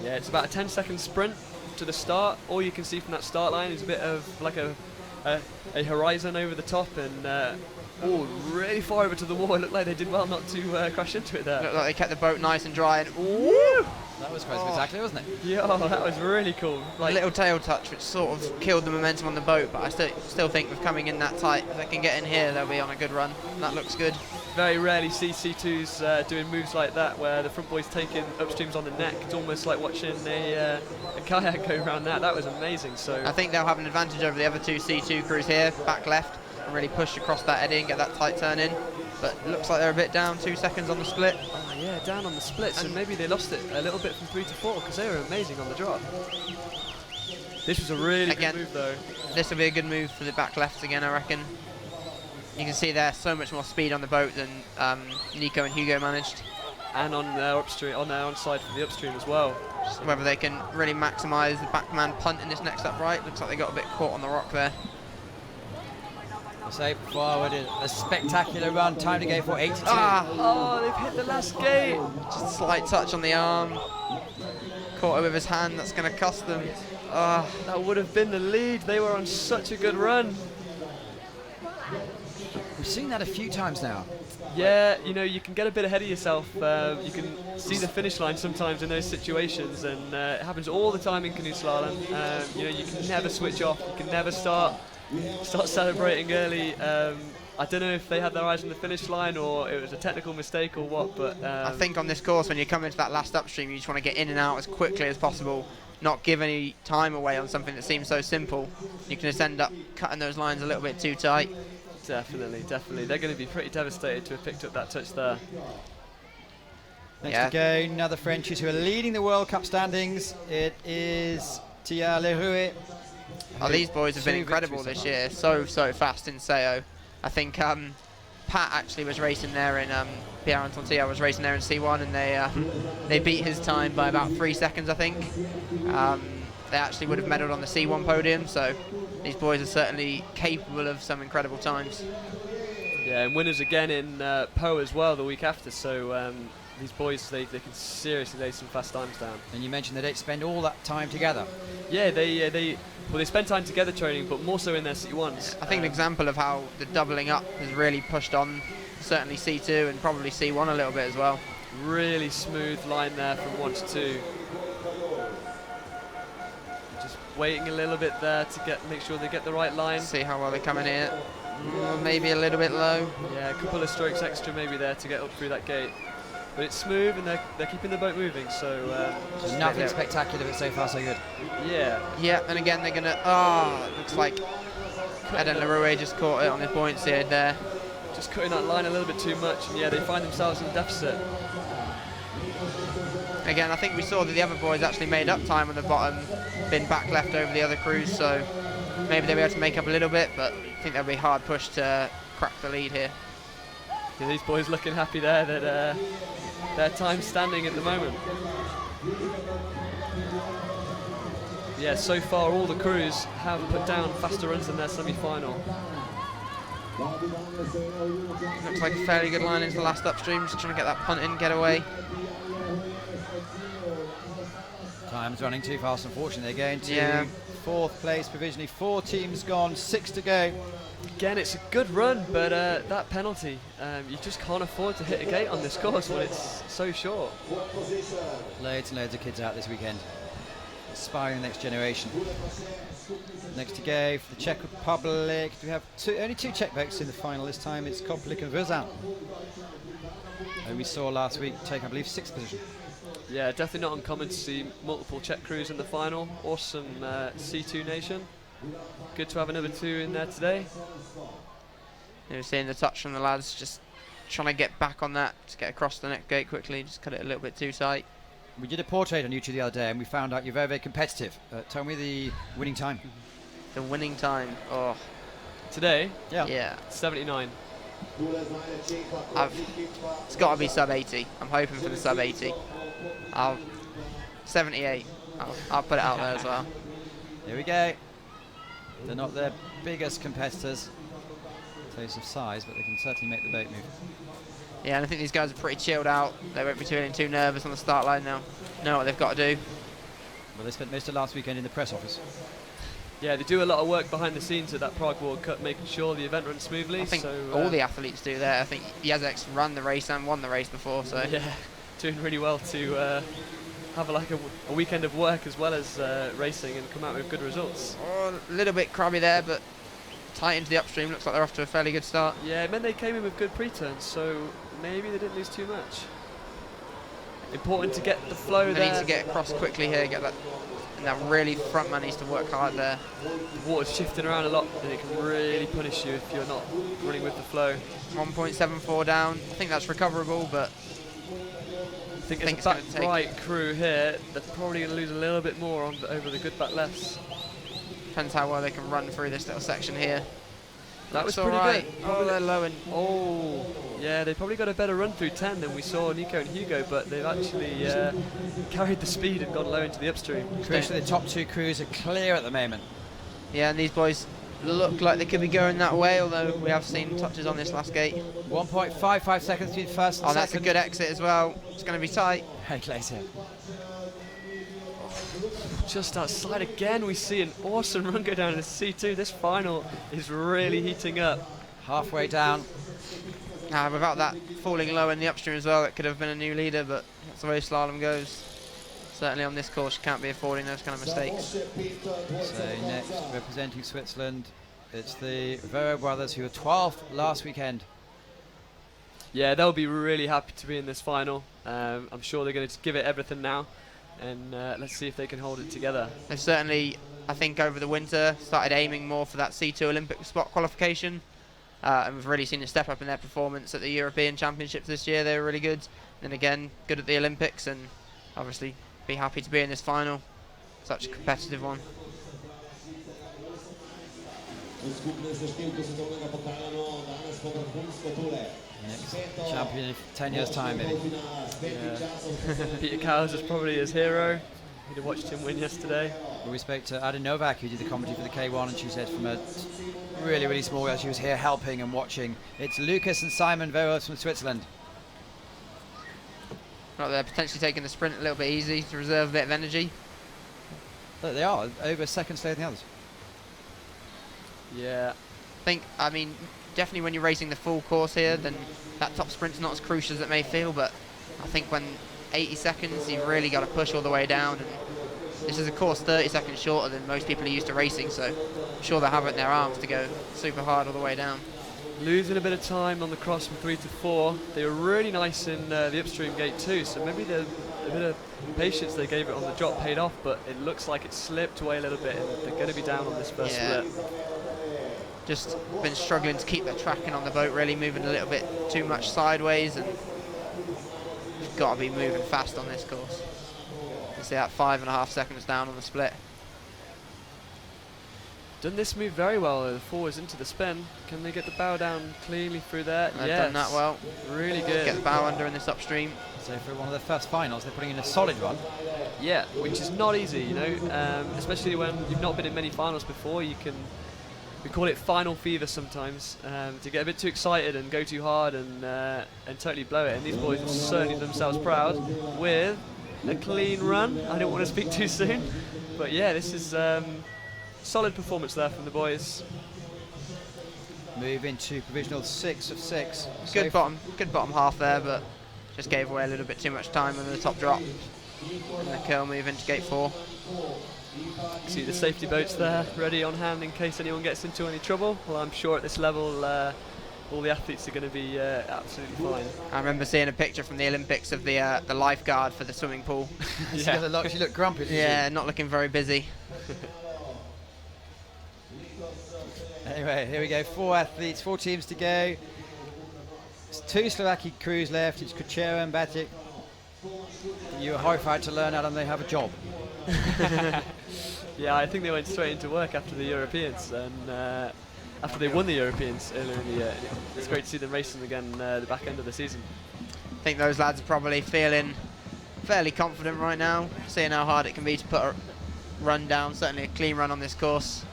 Yeah, it's about a 10-second sprint to the start. All you can see from that start line is a bit of like a horizon over the top, and really far over to the wall. It looked like they did well not to crash into it there. Looked like they kept the boat nice and dry, and ooh! That was quite spectacular, wasn't it? Yeah, that was really cool. Like a little tail touch, which sort of killed the momentum on the boat, but I still think with coming in that tight, if they can get in here, they'll be on a good run. And that looks good. Very rarely see C2s doing moves like that, where the front boy's taking upstreams on the neck. It's almost like watching a kayak go around that. That was amazing. So I think they'll have an advantage over the other 2 C2 crews here, back left, and really push across that eddy and get that tight turn in. But it looks like they're a bit down, 2 seconds on the split. Oh, yeah, down on the split, so maybe they lost it a little bit from 3 to 4, because they were amazing on the drop. This was a really good move, though. This will be a good move for the back lefts again, I reckon. You can see there's so much more speed on the boat than Nico and Hugo managed. And on their upstream, on their onside for the upstream as well. Whether they can really maximise the backman punt in this next upright. Looks like they got a bit caught on the rock there. So forward, a spectacular run. Time to go for 82. Oh, they've hit the last gate. Just a slight touch on the arm. Caught it with his hand. That's going to cost them. That would have been the lead. They were on such a good run. We've seen that a few times now. Yeah, you know, you can get a bit ahead of yourself. You can see the finish line sometimes in those situations, and it happens all the time in canoe slalom. You know, you can never switch off. You can never start celebrating early. I don't know if they had their eyes on the finish line or it was a technical mistake or what, but I think on this course, when you come into that last upstream, you just want to get in and out as quickly as possible, not give any time away on something that seems so simple. You can just end up cutting those lines a little bit too tight. Definitely. They're going to be pretty devastated to have picked up that touch there. Next to go, another Frenchies who are leading the World Cup standings. It is Tia Leroux. Oh, these boys have been incredible this year. So fast in Sao. I think Pat actually was racing there in Pierre Antontia was racing there in C1, and they beat his time by about 3 seconds, I think. They actually would have medalled on the C1 podium, so these boys are certainly capable of some incredible times. Yeah, and winners again in Po as well the week after, so these boys, they can seriously lay some fast times down. And you mentioned they don't spend all that time together. Yeah, they spend time together training, but more so in their C1s. I think an example of how the doubling up has really pushed on certainly C2 and probably C1 a little bit as well. Really smooth line there from 1 to 2. Just waiting a little bit there to make sure they get the right line. See how well they come in here. Maybe a little bit low. Yeah, a couple of strokes extra maybe there to get up through that gate. But it's smooth and they're keeping the boat moving, so... nothing spectacular, but so far so good. Yeah. Yeah, and again they're going to... looks like Eden Leroux just caught it on his buoyancy there. Just cutting that line a little bit too much, and yeah, they find themselves in deficit. Again, I think we saw that the other boys actually made up time on the bottom, been back left over the other crews, so maybe they'll be able to make up a little bit, but I think they'll be hard pushed to crack the lead here. Yeah, these boys looking happy there that their time's standing at the moment. Yeah, so far all the crews have put down faster runs in their semi-final. Looks like a fairly good line into the last upstream, just trying to get that punt in, get away. Time's running too fast, unfortunately. They're going to fourth place provisionally. 4 teams gone, 6 to go. Again, it's a good run, but that penalty, you just can't afford to hit a gate on this course when it's so short. Loads and loads of kids out this weekend, inspiring the next generation. Next to go for the Czech Republic, we have only 2 Czech boats in the final this time. It's Koplik and Vrzan, who we saw last week take, I believe, 6th position. Yeah, definitely not uncommon to see multiple Czech crews in the final. Awesome C2 nation. Good to have another 2 in there today. You're seeing the touch from the lads, just trying to get back on that, to get across the next gate quickly, just cut it a little bit too tight. We did a portrait on YouTube the other day and we found out you're very, very competitive. Tell me the winning time. The winning time, Today? Yeah. 79. It's got to be sub 80. I'm hoping for the sub 80. 78. I'll put it out there as well. Here we go. They're not their biggest competitors in terms of size, but they can certainly make the boat move. Yeah, and I think these guys are pretty chilled out. They won't be feeling too nervous on the start line now. Know what they've got to do. Well, they spent most of last weekend in the press office. Yeah, they do a lot of work behind the scenes at that Prague World Cup, making sure the event runs smoothly. I think all the athletes do there. I think Jacek's run the race and won the race before, so yeah, doing really well to have a weekend of work as well as racing and come out with good results. A little bit crabby there, but tight into the upstream. Looks like they're off to a fairly good start. Yeah, it meant they came in with good pre-turns, so maybe they didn't lose too much. Important to get the flow there. They need to get across quickly here, get that. And that really front man needs to work hard there. The water's shifting around a lot and it can really punish you if you're not running with the flow. 1.74 down. I think that's recoverable, but I think it's a back right crew here. They're probably going to lose a little bit more over the good back lefts. Depends how well they can run through this little section here. That was pretty good. Oh, they're low and... Oh, yeah, they probably got a better run through 10 than we saw Nico and Hugo, but they've actually carried the speed and gone low into the upstream. Especially the top 2 crews are clear at the moment. Yeah, and these boys look like they could be going that way, although we have seen touches on this last gate. 1.55 seconds between first and Oh, that's a second. good exit as well. It's going to be tight. Hey, Glacier. Just outside again, we see an awesome run go down in the C2. This final is really heating up. Halfway down. Without that falling low in the upstream as well, it could have been a new leader, but that's the way slalom goes. Certainly on this course, you can't be affording those kind of mistakes. So next, representing Switzerland, it's the Vero brothers, who were 12th last weekend. Yeah, they'll be really happy to be in this final. I'm sure they're going to give it everything now, and let's see if they can hold it together. They've certainly, I think, over the winter started aiming more for that C2 Olympic spot qualification, and we've really seen a step up in their performance at the European Championships this year. They were really good, and again, good at the Olympics, and obviously be happy to be in this final. Such a competitive one. Next champion in 10 years' time, maybe. Yeah. Peter Cowles is probably his hero. You'd have watched him win yesterday. Well, we spoke to Ada Novak, who did the commentary for the K1, and she said from a really, really small girl, she was here helping and watching. It's Lucas and Simon Veros from Switzerland. Right, they're potentially taking the sprint a little bit easy to reserve a bit of energy. Look, they are over a second slower than the others. Yeah. I mean, definitely when you're racing the full course here, then that top sprint's not as crucial as it may feel, but I think when 80 seconds, you've really got to push all the way down. And this is, of course, 30 seconds shorter than most people are used to racing, so I'm sure they have it in their arms to go super hard all the way down. Losing a bit of time on the cross from 3 to 4. They were really nice in the upstream gate too, so maybe a bit of patience they gave it on the drop paid off, but it looks like it slipped away a little bit, and they're going to be down on this first split. Just been struggling to keep their tracking on the boat, really moving a little bit too much sideways, and you've got to be moving fast on this course. You see that 5.5 seconds down on the split. Done this move very well, the forwards into the spin. Can they get the bow down cleanly through there? They've done that well. Really good. Get the bow under in this upstream. So for one of the first finals, they're putting in a solid run. Yeah, which is not easy, you know, especially when you've not been in many finals before. We call it final fever sometimes, to get a bit too excited and go too hard and totally blow it. And these boys have certainly done themselves proud with a clean run. I don't want to speak too soon, but yeah, this is solid performance there from the boys. Move into provisional 6 of 6. Good bottom half there, but just gave away a little bit too much time on the top drop. And the curl move into gate 4. See the safety boats there, ready on hand in case anyone gets into any trouble. Well, I'm sure at this level, all the athletes are going to be absolutely fine. I remember seeing a picture from the Olympics of the lifeguard for the swimming pool. Yeah. She looked grumpy. Yeah, not looking very busy. Anyway, here we go. 4 athletes, 4 teams to go. It's 2 Slovakian crews left. It's Kuchera and Batic. You were horrified to learn, Adam, they have a job. Yeah, I think they went straight into work after the Europeans, and after they won the Europeans earlier in the year. It's great to see them racing again the back end of the season. I think those lads are probably feeling fairly confident right now, seeing how hard it can be to put a run down, certainly a clean run on this course.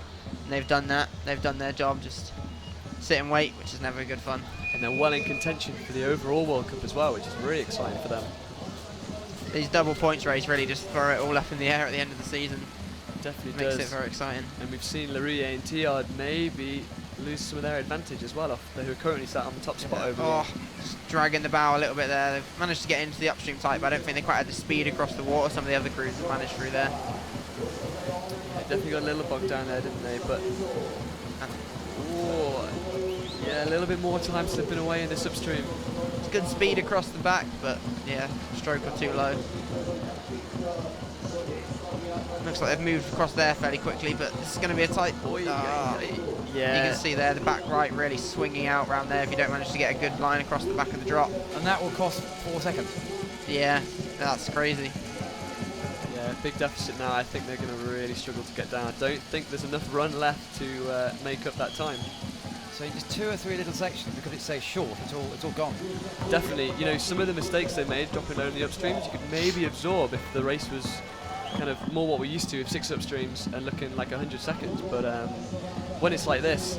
And they've done that. They've done their job, just sit and wait, which is never good fun. And they're well in contention for the overall World Cup as well, which is really exciting for them. These double points race really just throw it all up in the air at the end of the season. Definitely Makes does. it very exciting. And we've seen Larouillet and Tiard maybe lose some of their advantage as well, who are currently sat on the top spot overall. Oh, just dragging the bow a little bit there. They've managed to get into the upstream tight, but I don't think they quite had the speed across the water some of the other crews have managed through there. They definitely got a little bogged down there, didn't they? But yeah, a little bit more time slipping away in this upstream. It's good speed across the back, but yeah, stroke or too low. Looks like they've moved across there fairly quickly, but this is going to be a tight. Yeah. You can see there the back right really swinging out around there if you don't manage to get a good line across the back of the drop. And that will cost 4 seconds. Yeah, that's crazy. Yeah, big deficit now. I think they're going to really struggle to get down. I don't think there's enough run left to make up that time. So just 2 or 3 little sections, because it's so short, it's all gone. Definitely, you know, some of the mistakes they made dropping low in the upstreams, you could maybe absorb if the race was kind of more what we're used to with 6 upstreams and looking like 100 seconds. But when it's like this,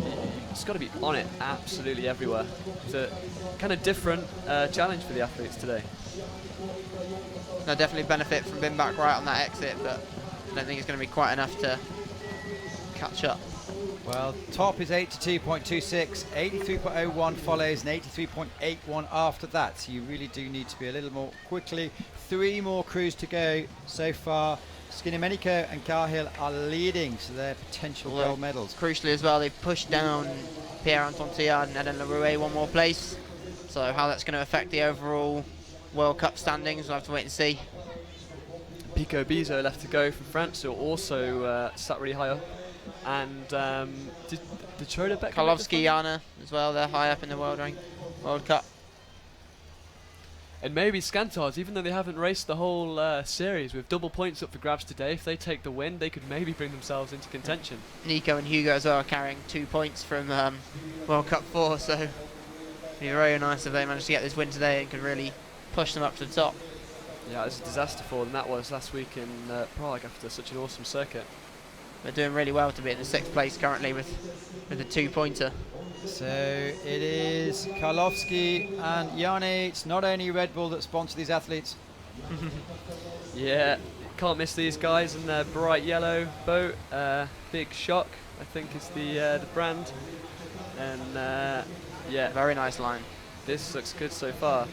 it's got to be on it absolutely everywhere. It's a kind of different challenge for the athletes today. They'll definitely benefit from being back right on that exit, but I don't think it's going to be quite enough to catch up. Well, top is 82.26, 83.01 follows, and 83.81 after that. So you really do need to be a little more quickly. 3 more crews to go so far. Skinny-Meniko and Cahill are leading, so they're potential gold medals. Crucially as well, they've pushed down Pierre-Antoine Tillard and Eden Leroux 1 more place. So how that's going to affect the overall World Cup standings, we'll have to wait and see. Pico Bizo left to go from France, who also sat really high up. And did Schroeder Beck? Karlovsky Jana as well, they're high up in the World Cup. And maybe Scantars, even though they haven't raced the whole series, with double points up for grabs today, if they take the win, they could maybe bring themselves into contention. Nico and Hugo as well are carrying 2 points from World Cup 4, so it'd be very nice if they managed to get this win today and could really push them up to the top. Yeah, it was a disaster for them, that was last week in Prague after such an awesome circuit. They're doing really well to be in the 6th place currently with the 2-pointer. So it is Karlovsky and Yanni. It's not only Red Bull that sponsor these athletes. Yeah, can't miss these guys in their bright yellow boat. Big Shock, I think, is the brand. And yeah, very nice line. This looks good so far.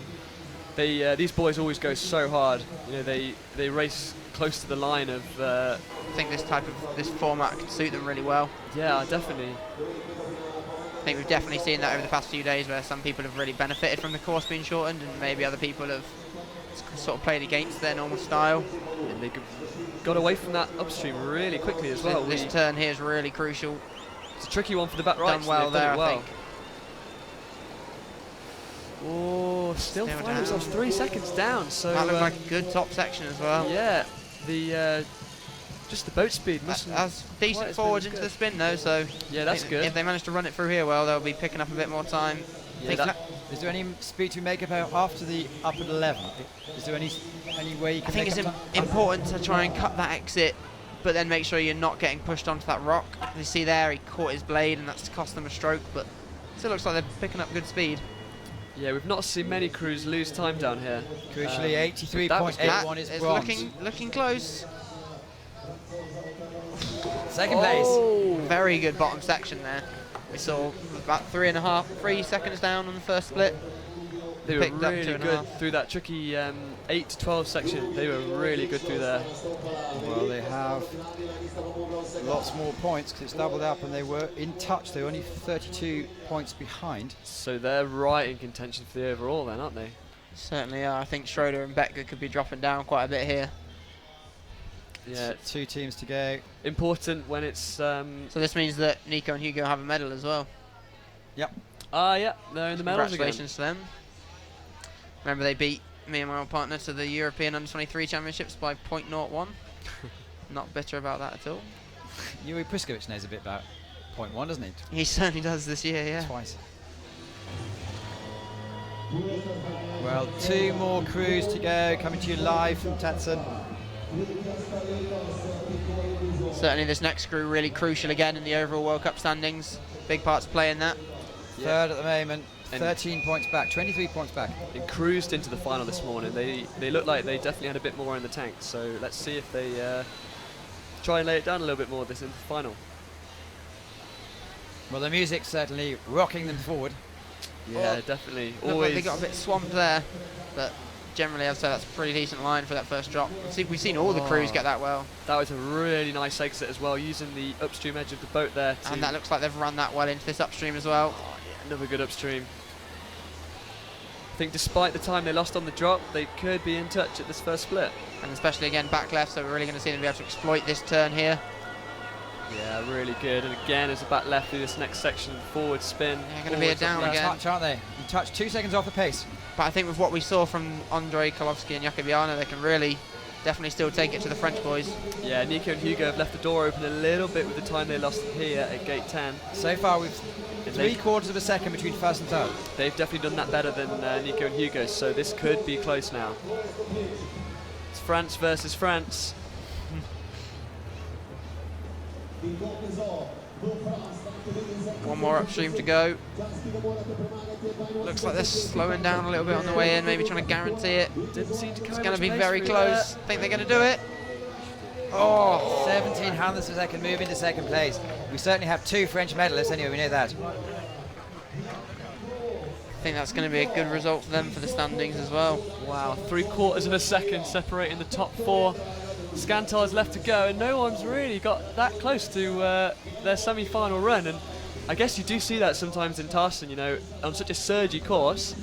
These boys always go so hard. You know, they race close to the line of. I think this format could suit them really well. Yeah, definitely. I think we've definitely seen that over the past few days, where some people have really benefited from the course being shortened, and maybe other people have sort of played against their normal style. And they got away from that upstream really quickly as well. This turn here is really crucial. It's a tricky one for the back right. Done well there, I think. Oh, still finding themselves 3 seconds down. So that looked like a good top section as well. Yeah, just the boat speed. That's decent forwards into the spin though, so yeah, that's good. If they manage to run it through here well, they'll be picking up a bit more time. Yeah, is there any speed to make up after the up at 11? Is there any way you can? I think it's important to try and cut that exit, but then make sure you're not getting pushed onto that rock. You see there, he caught his blade, and that's cost them a stroke, but still looks like they're picking up good speed. Yeah, we've not seen many crews lose time down here. Crucially, 83.81 is bronze. Looking close. Second place. Very good bottom section there. We saw about 3 seconds down on the first split. They were really good through that tricky 8 to 12 section. They were really good through there. Well, they have lots more points because it's doubled up, and they were in touch. They were only 32 points behind. So they're right in contention for the overall then, aren't they? Certainly are. I think Schroeder and Becker could be dropping down quite a bit here. Yeah, 2 teams to go. Important when it's. So this means that Nico and Hugo have a medal as well. Yep. Yeah, they're in the medals again. Congratulations to them. Remember, they beat me and my old partner to the European Under-23 Championships by 0.01. Not bitter about that at all. Yuri Priskovich knows a bit about 0.1, doesn't he? He certainly does this year, yeah. Twice. Well, 2 more crews to go, coming to you live from Tacen. Certainly this next crew really crucial again in the overall World Cup standings. Big part to play in that. Third at the moment, 13 points back, 23 points back. They cruised into the final this morning. They looked like they definitely had a bit more in the tank. So let's see if they try and lay it down a little bit more this into the final. Well, the music's certainly rocking them forward. Yeah, definitely. Always. Like they got a bit swamped there, but generally I'd say that's a pretty decent line for that first drop. We've seen all the crews get that well. That was a really nice exit as well, using the upstream edge of the boat there. And that looks like they've run that well into this upstream as well. Oh, yeah, another good upstream. I think despite the time they lost on the drop, they could be in touch at this first split. And especially again back left, so we're really going to see them be able to exploit this turn here. Yeah, really good. And again, as a back left through this next section, forward spin. They're going to be a down again. Touch, aren't they? In touch, 2 seconds off the pace. But I think with what we saw from Andrei Karlovsky and Jakub Jana, they can really definitely still take it to the French boys. Yeah, Nico and Hugo have left the door open a little bit with the time they lost here at gate 10. So far, we've 3/4 of a second between first and third. They've definitely done that better than Nico and Hugo, so this could be close now. It's France versus France. One more upstream to go. Looks like they're slowing down a little bit on the way in, maybe trying to guarantee it. Didn't seem to come It's in going to much be pace very through close. there. Think they're going to do it? Oh, 17 hundredths of a second move into second place. We certainly have 2 French medalists anyway, we know that. I think that's going to be a good result for them for the standings as well. Wow, 3/4 of a second separating the top 4. Skantar's left to go, and no one's really got that close to their semi-final run. And I guess you do see that sometimes in Tacen, you know, on such a surgy course.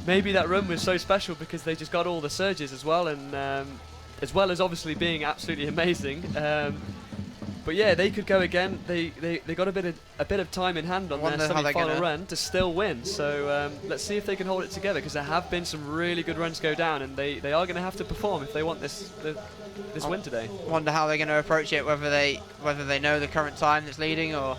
Maybe that run was so special because they just got all the surges as well, and as well as obviously being absolutely amazing. But yeah, they could go again. They got a bit of time in hand on their semi-final run to still win. So let's see if they can hold it together, because there have been some really good runs go down, and they are going to have to perform if they want this win today. Wonder how they're going to approach it, whether they know the current time that's leading, or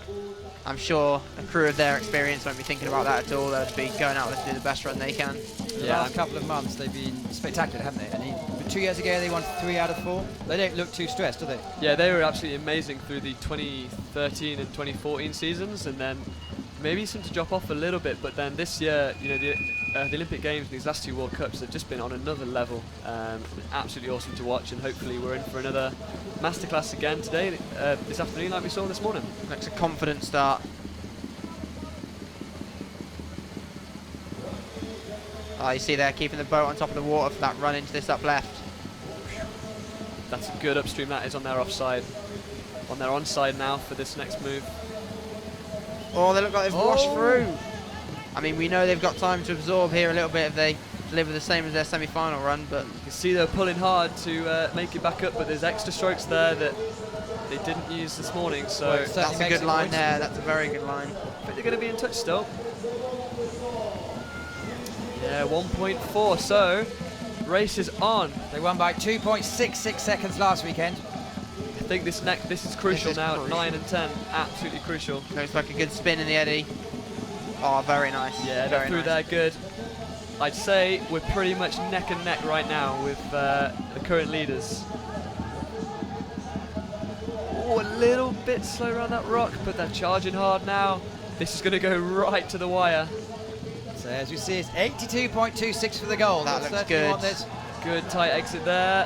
I'm sure a crew of their experience won't be thinking about that at all. They'll be going out there to do the best run they can. The last couple of months they've been spectacular, haven't they? And 2 years ago they won 3 out of 4. They don't look too stressed, do they? Yeah, they were absolutely amazing through the 2013 and 2014 seasons, and then maybe seemed to drop off a little bit. But then this year, you know, the Olympic Games and these last 2 World Cups have just been on another level. Absolutely awesome to watch, and hopefully we're in for another masterclass again today, this afternoon, like we saw this morning. Looks a confident start. Oh, you see they're keeping the boat on top of the water for that run into this up left. That's a good upstream. That is on their offside. On their onside now for this next move. Oh, they look like they've washed through. I mean, we know they've got time to absorb here a little bit if they deliver the same as their semi-final run, but You can see they're pulling hard to make it back up, but there's extra strokes there that they didn't use this morning, so Well, that's a good line there. That's a very good line. I think they're going to be in touch still. Yeah, 1.4, so race is on. They won by 2.66 seconds last weekend. I think this is crucial now at 9 and 10. Absolutely crucial. Looks like a good spin in the eddy. Oh, very nice. Yeah, they're very through nice. there good. I'd say we're pretty much neck and neck right now with the current leaders. Oh, a little bit slow around that rock, but they're charging hard now. This is going to go right to the wire. So as we see, it's 82.26 for the goal. That They'll looks certainly good. want this. Good tight exit there.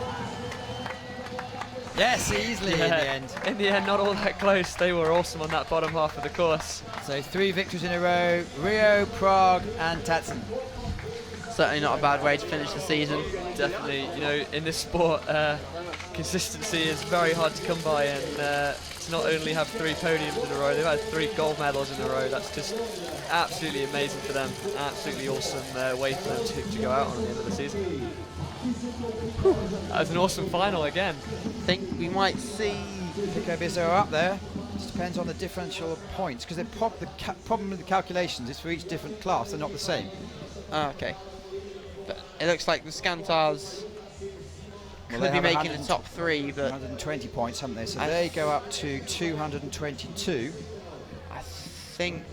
Yes, easily in the end. In the end, not all that close. They were awesome on that bottom half of the course. So 3 victories in a row: Rio, Prague, and Tacen. Certainly not a bad way to finish the season. Definitely, you know, in this sport, consistency is very hard to come by, and to not only have 3 podiums in a row, they've had 3 gold medals in a row. That's just absolutely amazing for them. Absolutely awesome way for them to go out on the end of the season. Whew. That was an awesome final again. I think we might see. Pico Bizzo are up there. Just depends on the differential of points, because the problem with the calculations is for each different class, they're not the same. Oh, okay. But it looks like the Scantars Well, could they be have making the top 3, but 120 points, haven't they? So I they go up to 222. I think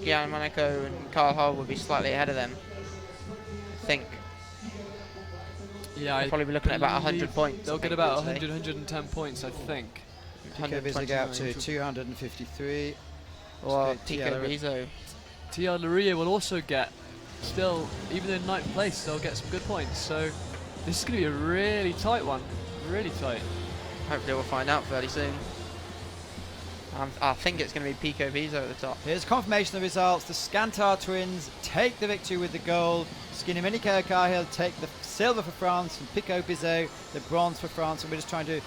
Gian Monaco and Carl Hull will be slightly ahead of them. I think. Yeah, They'll probably be looking at about 100 points. They'll I get think, about today. 100, 110 points, I think. Pico Bizzo go up to 253. Or Okay, Pico Tiara. Bizzo. TR Laria will also get, still, even in 9th place, they'll get some good points. So this is going to be a really tight one. Really tight. Hopefully we'll find out fairly soon. I think it's going to be Pico Bizzo at the top. Here's confirmation of the results. The Skantar twins take the victory with the gold. Skinny-Minika Cahill take the silver for France, and Pico Bizzo the bronze for France. And we're just trying to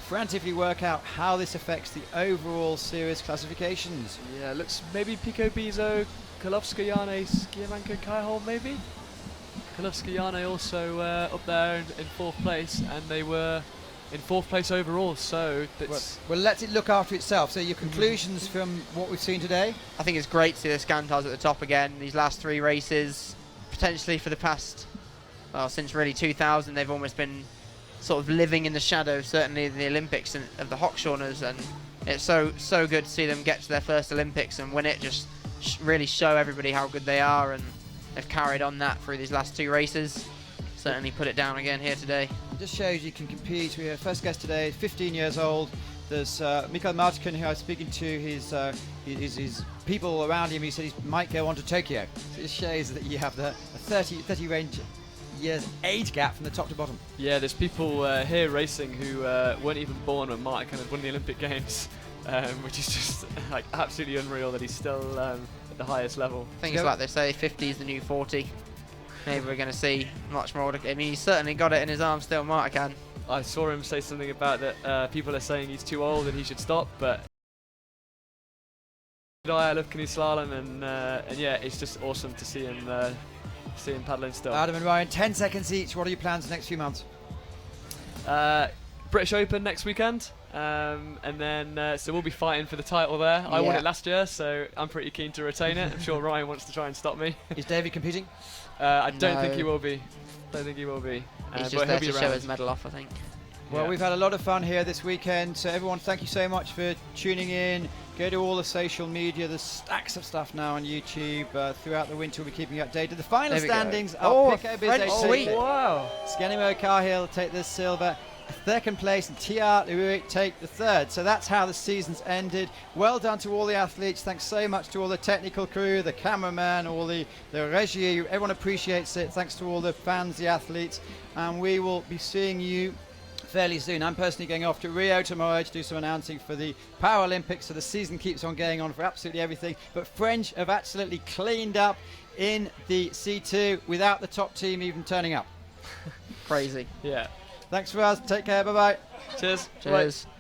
frantically work out how this affects the overall series classifications. Yeah, looks maybe Pico Bizzo, Kalovskayane, Skiamanko Kaihol maybe? Kalovskayane also up there in 4th place, and they were in 4th place overall, so that's... Well, let it look after itself. So your conclusions from what we've seen today? I think it's great to see the Scantars at the top again. These last 3 races, potentially for the past, well, since really 2000, they've almost been sort of living in the shadow, certainly in the Olympics and of the Hochschorners, and it's so good to see them get to their first Olympics and win it. Just really show everybody how good they are, and they've carried on that through these last 2 races. Certainly put it down again here today. It just shows you can compete. We have first guest today, 15 years old, There's Mikael Martkin, who I was speaking to, his people around him. He said he might go on to Tokyo. So it shows that you have the 30 range years age gap from the top to bottom. Yeah, there's people here racing who weren't even born when Mark kind of won the Olympic Games, which is just like absolutely unreal that he's still at the highest level. I think it's like they say, 50 is the new 40. Maybe we're going to see much more. I mean, he's certainly got it in his arm still, Mark can. I saw him say something about that people are saying he's too old and he should stop, but I love Canoe slalom, and yeah, it's just awesome to see him paddling still. Adam and Ryan, 10 seconds each. What are your plans the next few months? British Open next weekend, and then so we'll be fighting for the title there. I won it last year, so I'm pretty keen to retain it. I'm sure Ryan wants to try and stop me. Is David competing? I don't think he will be. He's just there to show his medal off, I think. Well, we've had a lot of fun here this weekend, so everyone, thank you so much for tuning in. Go to all the social media. There's stacks of stuff now on YouTube. Throughout the winter, we'll be keeping you updated. The final standings are Pico Bizet. Wow. Scanimo Cahill take the silver, second place, and TR Leruic take the third. So that's how the season's ended. Well done to all the athletes. Thanks so much to all the technical crew, the cameraman, all the regie. Everyone appreciates it. Thanks to all the fans, the athletes. And we will be seeing you fairly soon. I'm personally going off to Rio tomorrow to do some announcing for the Paralympics, so the season keeps on going on for absolutely everything. But French have absolutely cleaned up in the C2 without the top team even turning up. Crazy. Yeah. Thanks for us. Take care. Bye-bye. Cheers. Cheers. Bye.